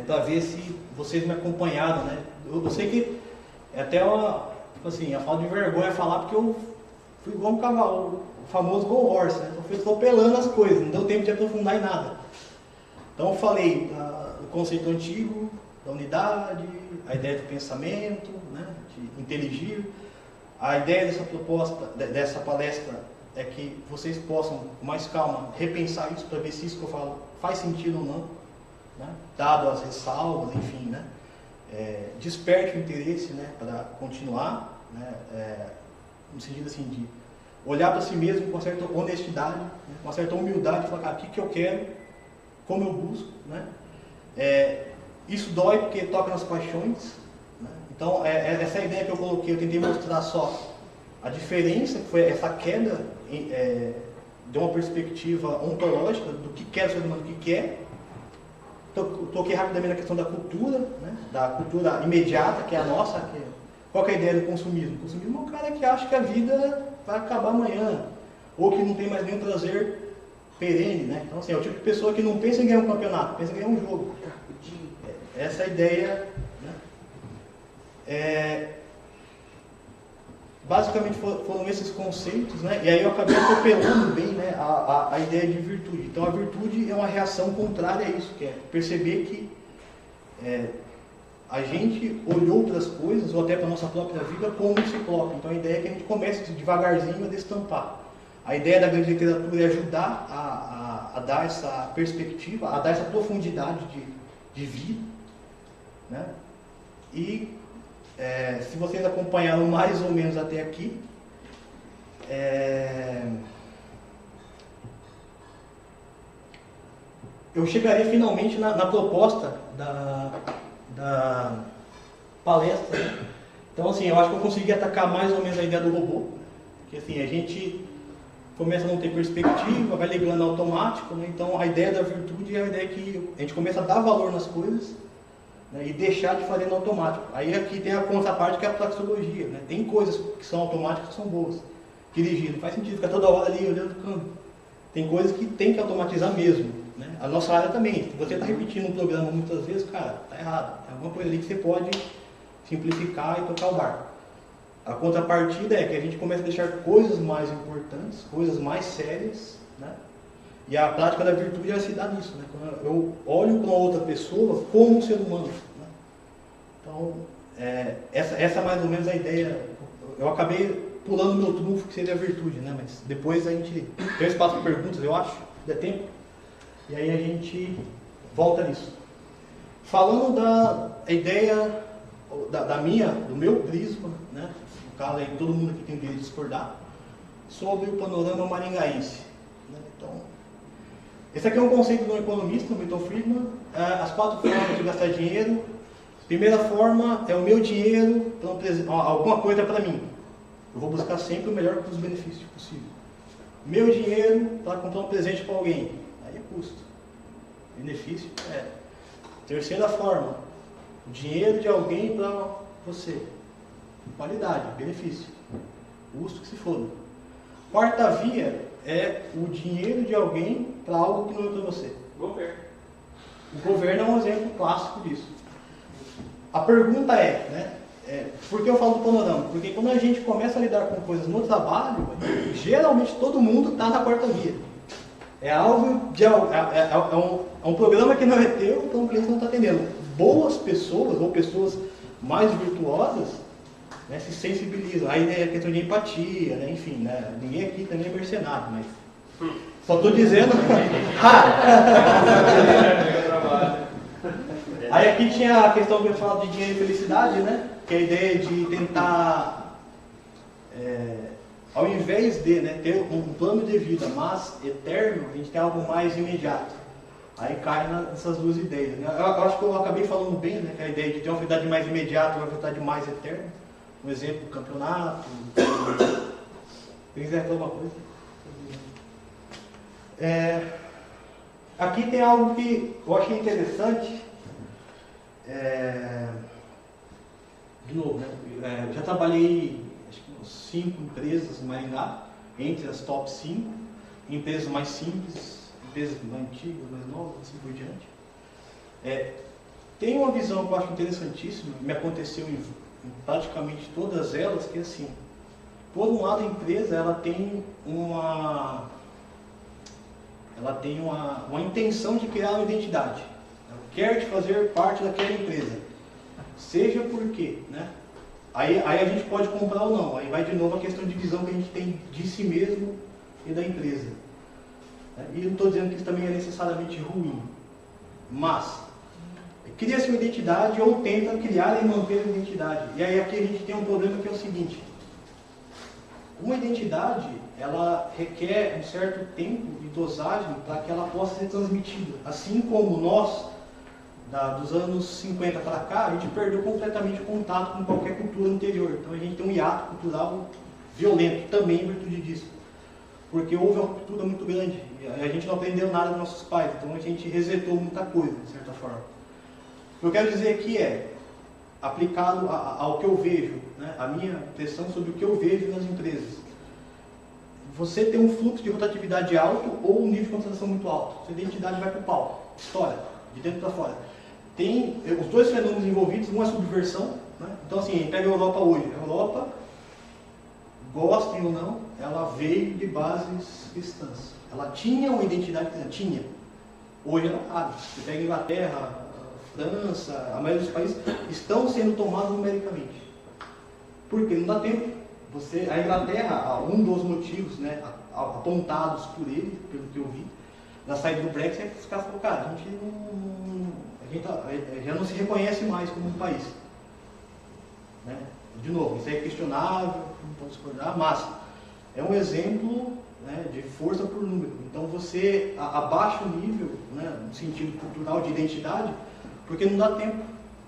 para ver se vocês me acompanharam, né? Eu sei que é até uma, tipo assim, a falta de vergonha falar porque eu fui igual um cavalo, o famoso go horse, né? Eu fui atropelando as coisas, não deu tempo de aprofundar em nada. Então eu falei do conceito antigo, da unidade, a ideia de pensamento, né? De inteligir. A ideia dessa proposta, dessa palestra, é que vocês possam, com mais calma, repensar isso para ver se isso que eu falo faz sentido ou não, né? Dado as ressalvas, enfim, né? Desperte o interesse, né, para continuar, né, no sentido assim de olhar para si mesmo com certa honestidade, né, com certa humildade, falar, cara, o que eu quero, como eu busco, né? Isso dói porque toca nas paixões, né? Então essa ideia que eu coloquei, eu tentei mostrar só a diferença, que foi essa queda de uma perspectiva ontológica do que quer o ser humano, do que quer. Toquei rapidamente na questão da cultura, né? Da cultura imediata, que é a nossa. Qual que é a ideia do consumismo? O consumismo é um cara que acha que a vida vai acabar amanhã, ou que não tem mais nenhum prazer perene, né? Então, assim, é o tipo de pessoa que não pensa em ganhar um campeonato, pensa em ganhar um jogo. Essa é a ideia, né? Basicamente foram esses conceitos, né? E aí eu acabei atropelando bem, né, a ideia de virtude. Então a virtude é uma reação contrária a isso, que é perceber que a gente olhou para as coisas, ou até para a nossa própria vida, como um ciclope. Então a ideia é que a gente comece devagarzinho a destampar. A ideia da grande literatura é ajudar a dar essa perspectiva, a dar essa profundidade de vida, né? E se vocês acompanharam mais ou menos até aqui, eu chegaria finalmente na proposta da palestra, né? Então, assim, eu acho que eu consegui atacar mais ou menos a ideia do robô, porque assim, a gente começa a não ter perspectiva, vai ligando automático, né? Então a ideia da virtude é a ideia que a gente começa a dar valor nas coisas, né, e deixar de fazer no automático. Aí aqui tem a contraparte que é a praxeologia, né? Tem coisas que são automáticas que são boas. Dirigir, não faz sentido ficar toda hora ali olhando o câmbio. Tem coisas que tem que automatizar mesmo, né? A nossa área também. Se você está repetindo um programa muitas vezes, cara, está errado. Tem alguma coisa ali que você pode simplificar e tocar o barco. A contrapartida é que a gente começa a deixar coisas mais importantes, coisas mais sérias, né? E a prática da virtude ela se dá nisso, né? Quando eu olho para outra pessoa como um ser humano, né? Então, essa é mais ou menos a ideia. Eu acabei pulando meu trunfo, que seria a virtude, né? Mas depois a gente tem espaço para perguntas, eu acho, se der tempo. E aí a gente volta nisso. Falando da ideia do meu prisma, né? No caso aí, todo mundo aqui tem o direito de discordar, sobre o panorama maringaense, né? Então, esse aqui é um conceito do economista, Milton Friedman. As 4 formas de gastar dinheiro. Primeira forma é o meu dinheiro, alguma coisa para mim. Eu vou buscar sempre o melhor custo-benefício possível. Meu dinheiro para comprar um presente para alguém. Aí é custo. Benefício é. Terceira forma, o dinheiro de alguém para você. Qualidade, benefício. Custo que se foda. Quarta via é o dinheiro de alguém para algo que não é para você. Governo. O governo é um exemplo clássico disso. A pergunta né, por que eu falo do panorama? Porque quando a gente começa a lidar com coisas no trabalho, geralmente todo mundo está na quarta via. É algo um programa que não é teu, então o cliente não está atendendo. Boas pessoas ou pessoas mais virtuosas né, se sensibilizam. Aí é questão de empatia, né, enfim, né, ninguém aqui também é mercenário, mas só estou dizendo. Aí aqui tinha a questão que eu falo de dinheiro e felicidade, né, que é a ideia de tentar, ao invés de, né, ter um plano de vida, mas eterno, a gente tem algo mais imediato. Aí cai nessas duas ideias, né? Eu acho que eu acabei falando bem, né, que a ideia de ter uma felicidade mais imediata e uma felicidade mais eterna. Um exemplo, campeonato. Se quiser falar alguma coisa. Aqui tem algo que eu achei interessante. De novo, né? Eu já trabalhei acho que umas 5 empresas em Maringá, entre as top 5, empresas mais simples, empresas mais antigas, mais novas, assim por diante. Tem uma visão que eu acho interessantíssima, me aconteceu em praticamente todas elas, que é assim, por um lado a empresa ela tem uma intenção de criar uma identidade, ela quer te fazer parte daquela empresa, seja por quê, né? Aí a gente pode comprar ou não, aí vai de novo a questão de visão que a gente tem de si mesmo e da empresa. E não estou dizendo que isso também é necessariamente ruim, mas cria-se uma identidade ou tenta criar e manter a identidade. E aí aqui a gente tem um problema que é o seguinte: uma identidade, ela requer um certo tempo e dosagem para que ela possa ser transmitida. Assim como nós, dos anos 50 para cá, a gente perdeu completamente o contato com qualquer cultura anterior. Então a gente tem um hiato cultural violento também em virtude disso. Porque houve uma ruptura muito grande. A gente não aprendeu nada dos nossos pais, então a gente resetou muita coisa, de certa forma. O que eu quero dizer aqui aplicado ao que eu vejo, né, a minha impressão sobre o que eu vejo nas empresas. Você tem um fluxo de rotatividade alto ou um nível de concentração muito alto. Sua identidade vai para o pau, estoura, de dentro para fora. Tem os dois fenômenos envolvidos, um é subversão, né? Então assim, pega a Europa hoje. A Europa, gostem ou não, ela veio de bases cristãs. Ela tinha uma identidade cristã, tinha. Hoje ela sabe. Você pega a Inglaterra, a França, a maioria dos países estão sendo tomados numericamente. Por quê? Não dá tempo. A Inglaterra, um dos motivos, né, apontados por ele, pelo que eu vi, na saída do Brexit, é que os caras falaram, cara, a gente já não se reconhece mais como um país. Né? De novo, isso é questionável, não pode discordar, mas é um exemplo, né, de força por número. Então você abaixa o nível, né, no sentido cultural de identidade, porque não dá tempo.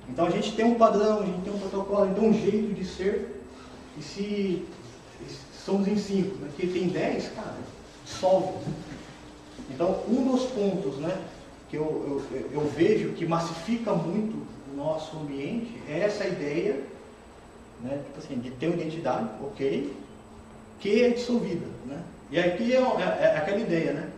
Então a gente tem um padrão, a gente tem um protocolo, a gente tem um jeito de ser. E se somos em 5, aqui tem 10, cara, solve. Então, um dos pontos, né, que eu vejo que massifica muito o nosso ambiente é essa ideia, né, tipo assim, de ter uma identidade, ok, que é dissolvida. Né? E aqui é aquela ideia, né?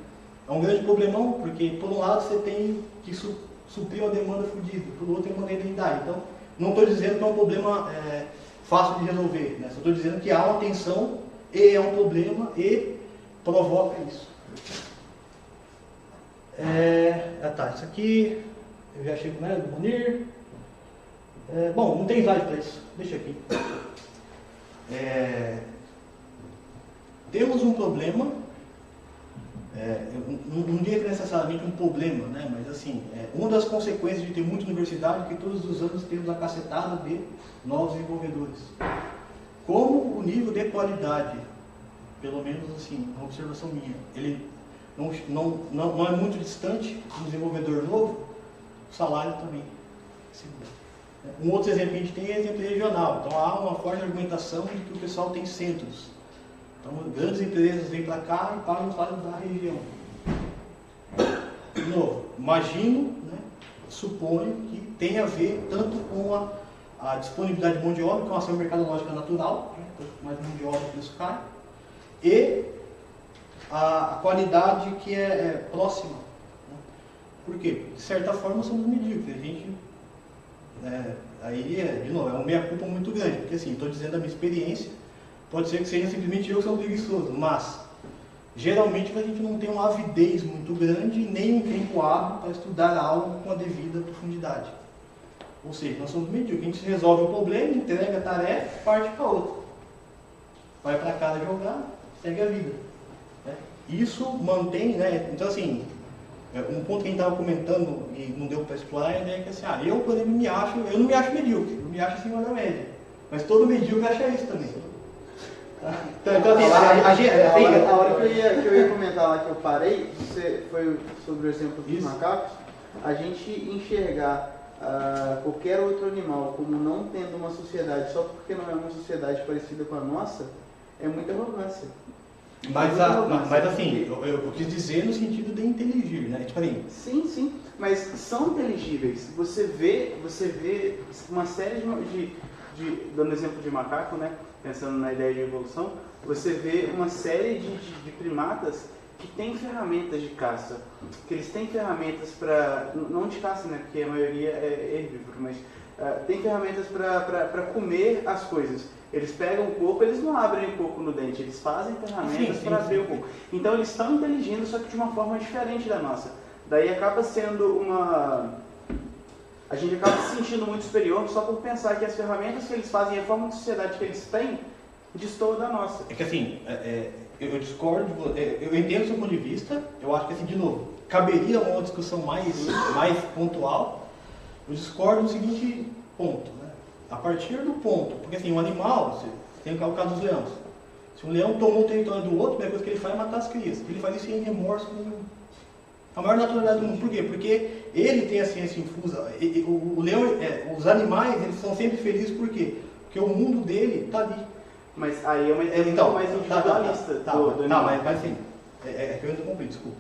É um grande problemão, porque por um lado você tem que suprir uma demanda fodida, por outro tem uma identidade. Então, não estou dizendo que é um problema fácil de resolver, né? Só estou dizendo que há uma tensão e é um problema e provoca isso. Tá, isso aqui eu já chego, né, do Munir. Bom, não tem slide para isso, deixa aqui. Temos um problema, não diria que necessariamente um problema, né, mas assim, uma das consequências de ter muita universidade é que todos os anos temos a cacetada de novos desenvolvedores. Como o nível de qualidade, pelo menos assim, uma observação minha, ele não é muito distante do desenvolvedor novo, o salário também. Um outro exemplo que a gente tem é exemplo regional. Então há uma forte argumentação de que o pessoal tem centros. Então grandes empresas vêm para cá e pagam os salários da região. De novo, imagino, né, suponho que tem a ver tanto com a disponibilidade de mão de obra, que é uma ação mercadológica natural, né, quanto mais mão de obra o preço cai, e a qualidade que é próxima. Né? Por quê? De certa forma somos medíocres. A gente, aí, de novo, é uma meia-culpa muito grande, porque assim, estou dizendo a minha experiência, pode ser que seja simplesmente eu que sou preguiçoso, mas geralmente a gente não tem uma avidez muito grande, nem um tempo hábil para estudar algo com a devida profundidade. Ou seja, nós somos medíocres. A gente resolve o problema, entrega a tarefa, parte para outra. Vai para casa jogar, segue a vida. Né? Isso mantém, né? Então assim, um ponto que a gente estava comentando e não deu para explorar a ideia é que assim, eu por exemplo eu não me acho medíocre, eu me acho acima da média. Mas todo medíocre acha isso também. Então assim, a hora que eu ia comentar lá que eu parei, foi sobre o exemplo dos macacos, a gente enxergar qualquer outro animal como não tendo uma sociedade só porque não é uma sociedade parecida com a nossa, é muita arrogância. Mas assim, eu quis dizer no sentido de inteligir, né? Tipo assim, sim, mas são inteligíveis. Você vê uma série dando exemplo de macaco, né? Pensando na ideia de evolução, você vê uma série de primatas que têm ferramentas de caça, que eles têm ferramentas para, não de caça, né? Porque a maioria é herbívoro, mas tem ferramentas para comer as coisas. Eles pegam o coco, eles não abrem o coco no dente, eles fazem ferramentas para abrir o coco. Então eles estão inteligindo, só que de uma forma diferente da nossa. Daí acaba sendo a gente acaba se sentindo muito superior só por pensar que as ferramentas que eles fazem e a forma de sociedade que eles têm destoa da nossa. É que assim, eu discordo, eu entendo o seu ponto de vista, eu acho que assim, de novo, caberia uma discussão mais pontual. Eu discordo no seguinte ponto, né? A partir do ponto, porque assim, um animal, você tem o caso dos leões. Se um leão tomou o território do outro, a primeira coisa que ele faz é matar as crias. Ele faz isso sem remorso nenhum. A maior naturalidade do mundo. Por quê? Porque ele tem a ciência infusa. O leão, os animais, eles são sempre felizes por quê? Porque o mundo dele está ali. Mas aí é uma ideia mais individualista do animal. Mas assim, que eu ainda comprei, desculpa.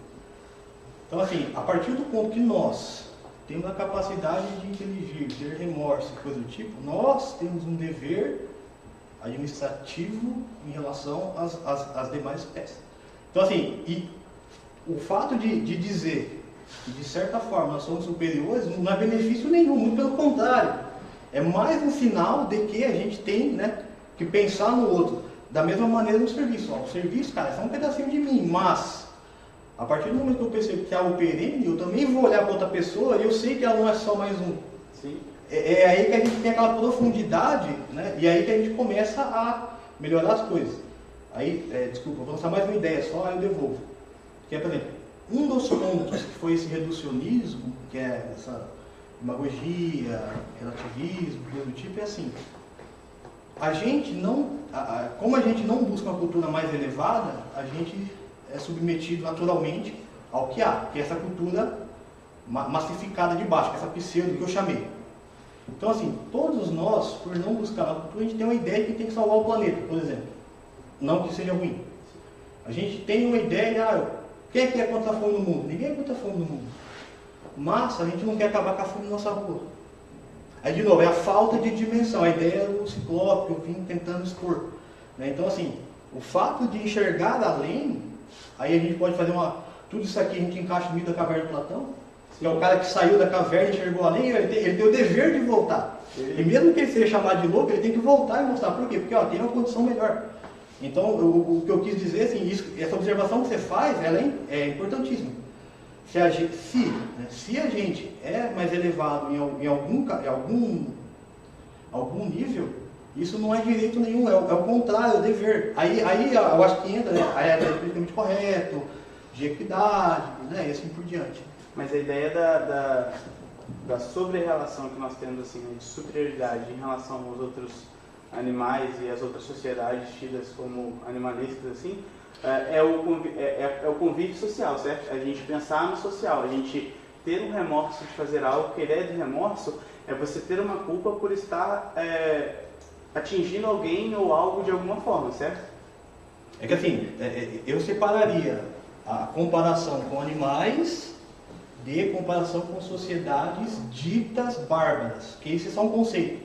Então assim, a partir do ponto que nós temos a capacidade de inteligir, ter remorso, coisa do tipo, nós temos um dever administrativo em relação às demais espécies. Então assim, e o fato de dizer que de certa forma nós somos superiores não é benefício nenhum, muito pelo contrário. É mais um sinal de que a gente tem, né, que pensar no outro. Da mesma maneira no serviço. O serviço, cara, é só um pedacinho de mim, mas a partir do momento que eu percebo que é algo perene, eu também vou olhar para outra pessoa e eu sei que ela não é só mais um. Sim. É aí que a gente tem aquela profundidade, né? E aí que a gente começa a melhorar as coisas. Aí, desculpa, eu vou lançar mais uma ideia só, aí eu devolvo. Que é, por exemplo, um dos pontos que foi esse reducionismo, que é essa demagogia, relativismo, coisa do tipo, é assim. A gente não, como a gente não busca uma cultura mais elevada, a gente é submetido naturalmente ao que há, que é essa cultura massificada de baixo, essa pseudo que eu chamei. Então assim, todos nós, por não buscar a cultura, a gente tem uma ideia que tem que salvar o planeta, por exemplo. Não que seja ruim. A gente tem uma ideia, quem é que é contra a fome no mundo? Ninguém é contra a fome no mundo. Mas a gente não quer acabar com a fome na nossa rua. Aí de novo, é a falta de dimensão, a ideia do ciclope que eu vim tentando expor. Né? Então assim, o fato de enxergar além, aí a gente pode fazer tudo isso aqui a gente encaixa no mito da caverna de Platão, que é o cara que saiu da caverna e enxergou além, ele tem o dever de voltar. E mesmo que ele seja chamado de louco, ele tem que voltar e mostrar. Por quê? Porque tem uma condição melhor. Então, o que eu quis dizer, assim, essa observação que você faz, ela é importantíssima. Se a gente é mais elevado em algum nível, isso não é direito nenhum, é o contrário, é o dever. Aí eu acho que entra, né, a ideia politicamente correto, de equidade, né, e assim por diante. Mas a ideia da sobre-relação que nós temos, assim, de superioridade em relação aos outros animais e às outras sociedades tidas como animalistas, assim, é o convívio social, certo? A gente pensar no social, a gente ter um remorso de fazer algo, que a ideia do remorso é você ter uma culpa por estar atingindo alguém ou algo de alguma forma, certo? É que assim, eu separaria a comparação com animais de comparação com sociedades ditas bárbaras, que isso é só um conceito.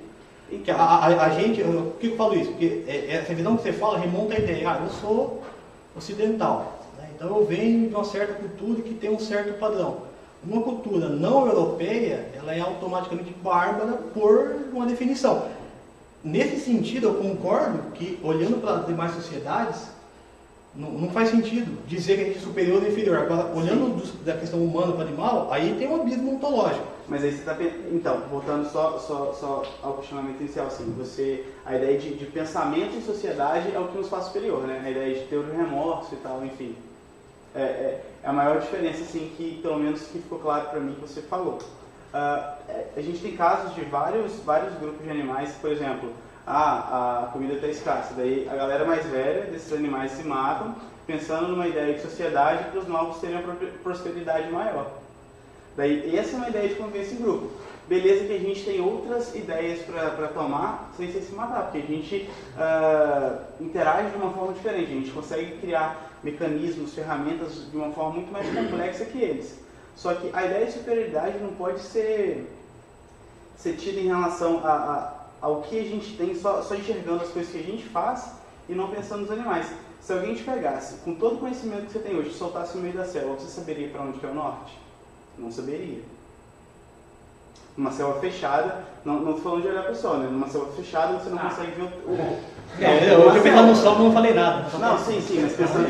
Que a gente, por que eu falo isso? Porque essa visão que você fala remonta a ideia, eu sou ocidental, né? Então eu venho de uma certa cultura que tem um certo padrão. Uma cultura não europeia, ela é automaticamente bárbara por uma definição. Nesse sentido, eu concordo que, olhando para as demais sociedades, Não faz sentido dizer que a gente é superior ou inferior. Agora, olhando da questão humana para o animal, aí tem um abismo ontológico. Mas aí você está... Então, voltando só ao questionamento inicial, assim, a ideia de pensamento em sociedade é o que nos faz superior, né? A ideia de ter o remorso e tal, enfim. É a maior diferença, assim, que pelo menos que ficou claro para mim que você falou. A gente tem casos de vários grupos de animais, por exemplo, a comida está escassa, daí a galera mais velha desses animais se matam, pensando numa ideia de sociedade para os novos terem uma prosperidade maior. Daí essa é uma ideia de convivência em grupo. Beleza que a gente tem outras ideias para tomar sem se matar, porque a gente interage de uma forma diferente, a gente consegue criar mecanismos, ferramentas de uma forma muito mais complexa que eles. Só que a ideia de superioridade não pode ser tida em relação ao que a gente tem, só enxergando as coisas que a gente faz e não pensando nos animais. Se alguém te pegasse, com todo o conhecimento que você tem hoje, te soltasse no meio da selva, você saberia para onde que é o norte? Não saberia. Numa selva fechada, não estou falando de olhar para o sol, né? Numa selva fechada você não consegue ver o... Eu pensei no sol, mas não falei nada. Não, sim, mas pensando...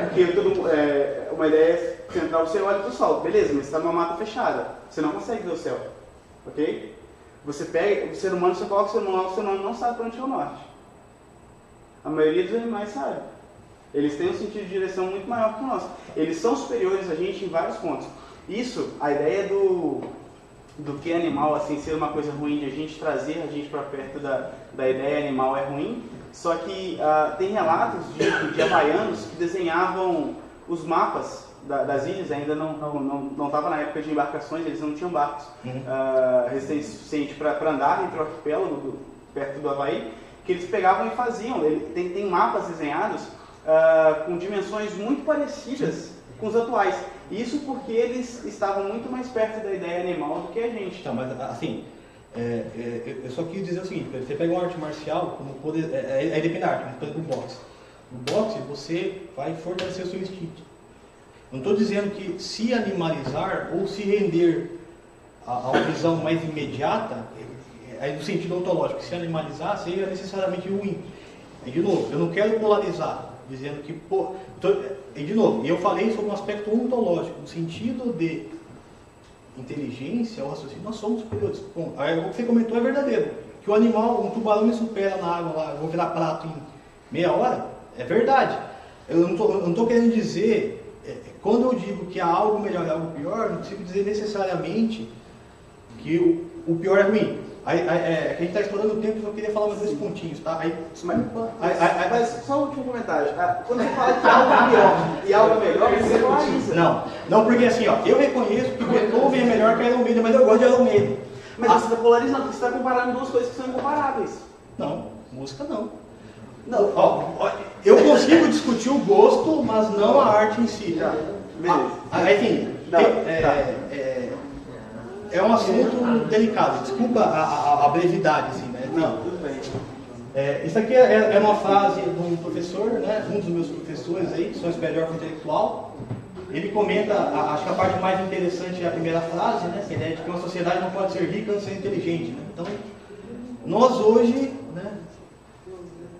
porque uma ideia central, você olha para o sol, beleza, mas você está numa mata fechada, você não consegue ver o céu, ok? Você pega o ser humano, você coloca o ser humano não sabe para onde é o norte. A maioria dos animais sabe. Eles têm um sentido de direção muito maior que o nosso. Eles são superiores a gente em vários pontos. Isso, a ideia do que é animal, assim, ser uma coisa ruim, de a gente trazer a gente para perto da ideia animal é ruim, só que tem relatos de havaianos que desenhavam os mapas das ilhas, ainda não estava na época de embarcações, eles não tinham barcos resistentes suficientes para andar entre o arquipélago, perto do Havaí, que eles pegavam e faziam. Tem mapas desenhados com dimensões muito parecidas com os atuais. Isso porque eles estavam muito mais perto da ideia animal do que a gente. Então, mas assim, eu só quis dizer o seguinte, você pega uma arte marcial, como poder, aí depende da arte, mas por exemplo o boxe. No boxe você vai fortalecer o seu instinto. Não estou dizendo que se animalizar ou se render a uma visão mais imediata, aí no sentido ontológico, se animalizar seria necessariamente ruim. E de novo, eu não quero polarizar, dizendo que, e de novo, eu falei sobre um aspecto ontológico, no sentido de inteligência ou raciocínio, nós somos superiores. Bom, o que você comentou é verdadeiro, que o animal, um tubarão me supera na água lá, eu vou virar prato em meia hora, é verdade. Eu não estou querendo dizer, quando eu digo que há algo melhor e algo pior, não consigo dizer necessariamente que o pior é ruim. A gente está explorando o tempo, eu queria falar mais dois pontinhos, tá? Mas só um último comentário. Quando você fala que algo pior e algo melhor, você polariza. Não, porque assim, ó, eu reconheço que o Beethoven é melhor que o Iron Maiden, mas eu gosto de Iron Maiden. Mas você está polarizando, porque você está comparando duas coisas que são incomparáveis. Não, música não. Eu consigo discutir o gosto, mas não a arte em si. Beleza. Enfim, é um assunto delicado, desculpa a brevidade, assim, né? Não, tudo bem. Isso aqui é uma frase de um professor, né? Um dos meus professores aí, que sou melhor intelectual. Ele comenta, acho que a parte mais interessante é a primeira frase, né? A ideia de que uma sociedade não pode ser rica sem ser inteligente, né? Então, nós hoje, né,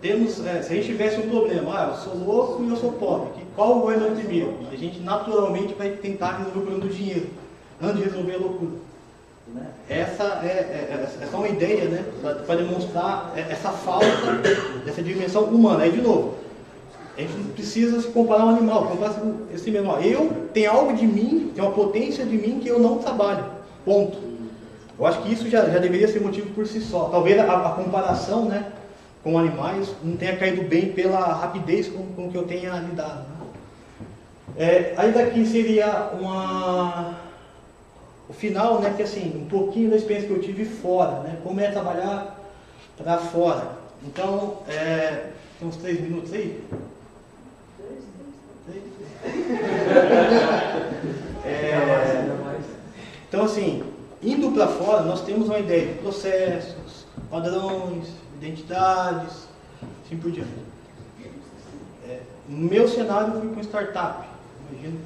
temos, se a gente tivesse um problema, eu sou louco e eu sou pobre, qual é o meu primeiro? A gente naturalmente vai tentar resolver o problema do dinheiro, antes de resolver a loucura. Essa é só uma ideia, né, para demonstrar essa falta dessa dimensão humana. Aí, de novo, a gente não precisa se comparar a um animal, comparar esse menor. Eu tenho algo de mim, tem uma potência de mim que eu não trabalho. Ponto. Eu acho que isso já deveria ser motivo por si só. Talvez a comparação, né, com animais não tenha caído bem pela rapidez com que eu tenha lidado. Né? Aí daqui seria o final, né, que assim, um pouquinho da experiência que eu tive fora, né, como é trabalhar para fora. Então, tem uns 3 minutos aí? Então, assim, indo para fora, nós temos uma ideia de processos, padrões, identidades, assim por diante. No meu cenário, eu fui com startup. Imagino que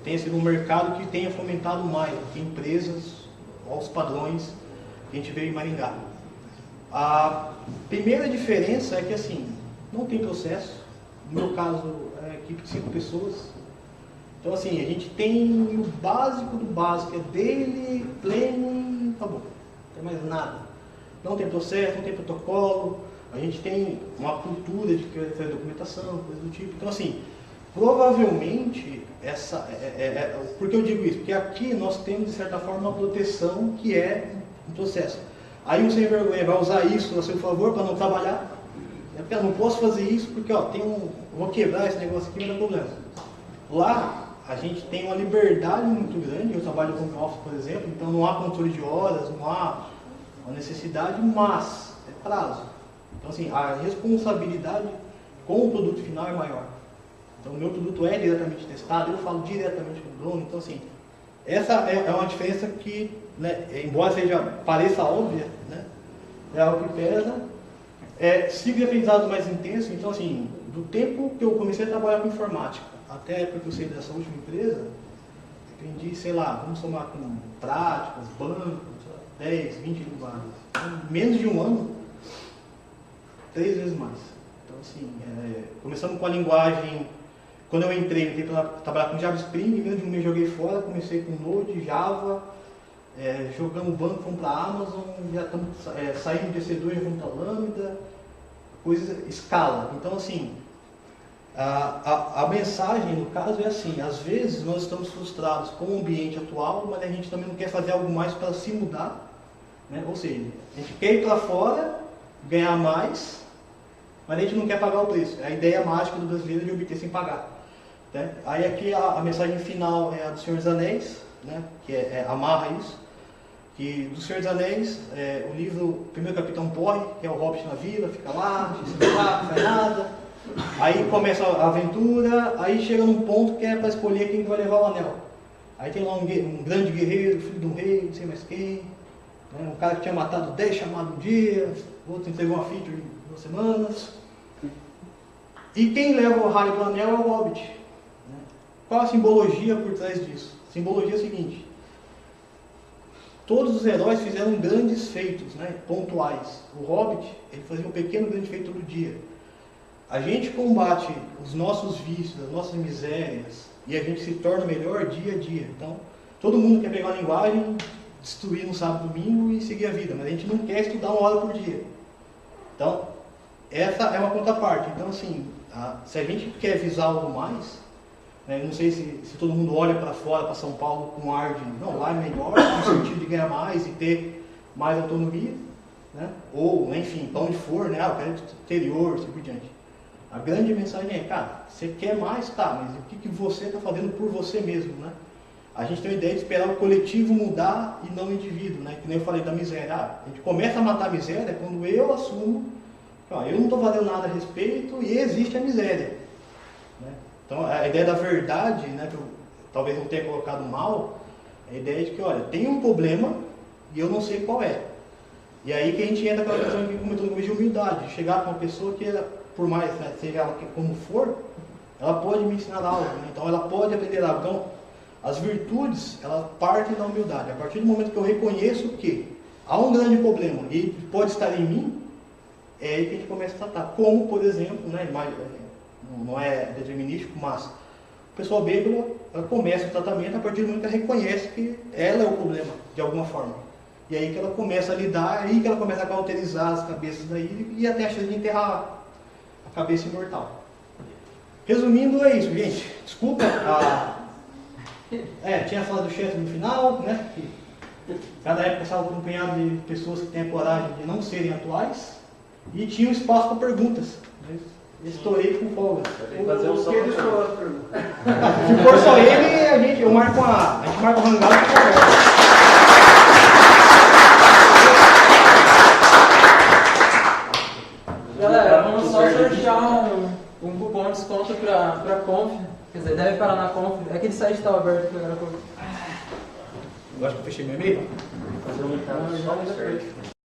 tenha sido um mercado que tenha fomentado mais que empresas aos padrões que a gente veio em Maringá. A primeira diferença é que, assim, não tem processo, no meu caso, é equipe de 5 pessoas. Então assim, a gente tem o básico do básico, é daily, planning, tá bom, não tem mais nada. Não tem processo, não tem protocolo, a gente tem uma cultura de fazer documentação, coisa do tipo. Então assim, provavelmente, por que eu digo isso? Porque aqui nós temos de certa forma uma proteção que é um processo. Aí um sem vergonha vai usar isso a seu favor para não trabalhar. É porque eu não posso fazer isso porque ó, vou quebrar esse negócio aqui, não dá problema. Lá a gente tem uma liberdade muito grande, eu trabalho com home office, por exemplo, então não há controle de horas, não há uma necessidade, mas é prazo. Então assim, a responsabilidade com o produto final é maior. Então o meu produto é diretamente testado, eu falo diretamente com o dono, então assim, essa é uma diferença que, né, embora pareça óbvia, né, é algo que pesa. Sigo de aprendizado mais intenso, então assim, do tempo que eu comecei a trabalhar com informática, até a época que eu saí dessa última empresa, aprendi, sei lá, vamos somar com práticas, bancos, 10, 20 linguagens. Então, menos de um ano, 3 vezes mais. Então assim, começamos com a linguagem, quando eu entrei para trabalhar com Java Spring, em menos de um mês joguei fora, comecei com Node, Java, jogamos banco, fomos para a Amazon, já estamos saindo de EC2, já vamos para Lambda, coisa escala. Então assim, a mensagem no caso é assim, às vezes nós estamos frustrados com o ambiente atual, mas a gente também não quer fazer algo mais para se mudar, né? Ou seja, a gente quer ir para fora, ganhar mais, mas a gente não quer pagar o preço. É a ideia mágica do brasileiro de obter sem pagar, né? Aí aqui a mensagem final é a do Senhor dos Anéis, né? Que amarra isso. Que do Senhor dos Anéis, o livro, o primeiro capítulo morre, que é o Hobbit na vila, fica lá, não faz nada. Aí começa a aventura, aí chega num ponto que é para escolher quem vai levar o anel. Aí tem lá um grande guerreiro, filho de um rei, não sei mais quem, né? Um cara que tinha matado 10 chamados um dia, outro entregou uma feature em 2 semanas. E quem leva o raio do anel é o Hobbit, né? Qual a simbologia por trás disso? A simbologia é a seguinte: todos os heróis fizeram grandes feitos, né, pontuais. O Hobbit, ele fazia um pequeno grande feito todo dia. A gente combate os nossos vícios, as nossas misérias, e a gente se torna melhor dia a dia. Então, todo mundo quer pegar uma linguagem, destruir no sábado e domingo e seguir a vida, mas a gente não quer estudar 1 hora por dia. Então, essa é uma contraparte. Então, assim, se a gente quer visar algo mais, eu não sei se todo mundo olha para fora, para São Paulo, com ar de, não, lá é melhor, no sentido de ganhar mais e ter mais autonomia, né? Ou, enfim, para onde for, né? Eu quero ir para o interior, assim por diante. A grande mensagem é, cara, você quer mais? Tá, mas o que você está fazendo por você mesmo, né? A gente tem a ideia de esperar o coletivo mudar e não o indivíduo, né? Que nem eu falei da miséria. A gente começa a matar a miséria quando eu assumo que eu não estou fazendo nada a respeito e existe a miséria. Então, a ideia da verdade, né, que eu talvez não tenha colocado mal, é a ideia de que, olha, tem um problema e eu não sei qual é. E aí que a gente entra naquela questão que comentou de humildade, de chegar com uma pessoa que, por mais, né, seja ela como for, ela pode me ensinar algo, né? Então ela pode aprender algo. Então, as virtudes, elas partem da humildade. A partir do momento que eu reconheço que há um grande problema e pode estar em mim, é aí que a gente começa a tratar. Como, por exemplo, né, não é determinístico, mas a pessoa bêbada, ela começa o tratamento a partir do momento que ela reconhece que ela é o problema, de alguma forma. E aí que ela começa a lidar, aí que ela começa a cauterizar as cabeças daí e até a chance de enterrar a cabeça imortal. Resumindo, é isso, gente. Desculpa, tinha falado do chefe no final, né? Que cada época estava acompanhado de pessoas que têm a coragem de não serem atuais e tinha um espaço para perguntas. Estourei com folga. Fazer um só Se for só ele, eu marco a gente marca o hangout e conversa. Galera, vamos só sortear um cupom de desconto pra Conf. Quer dizer, deve parar na Conf. Aquele site estava aberto pra galera. Eu acho que eu fechei meu e-mail. Fazer um mercado só no search.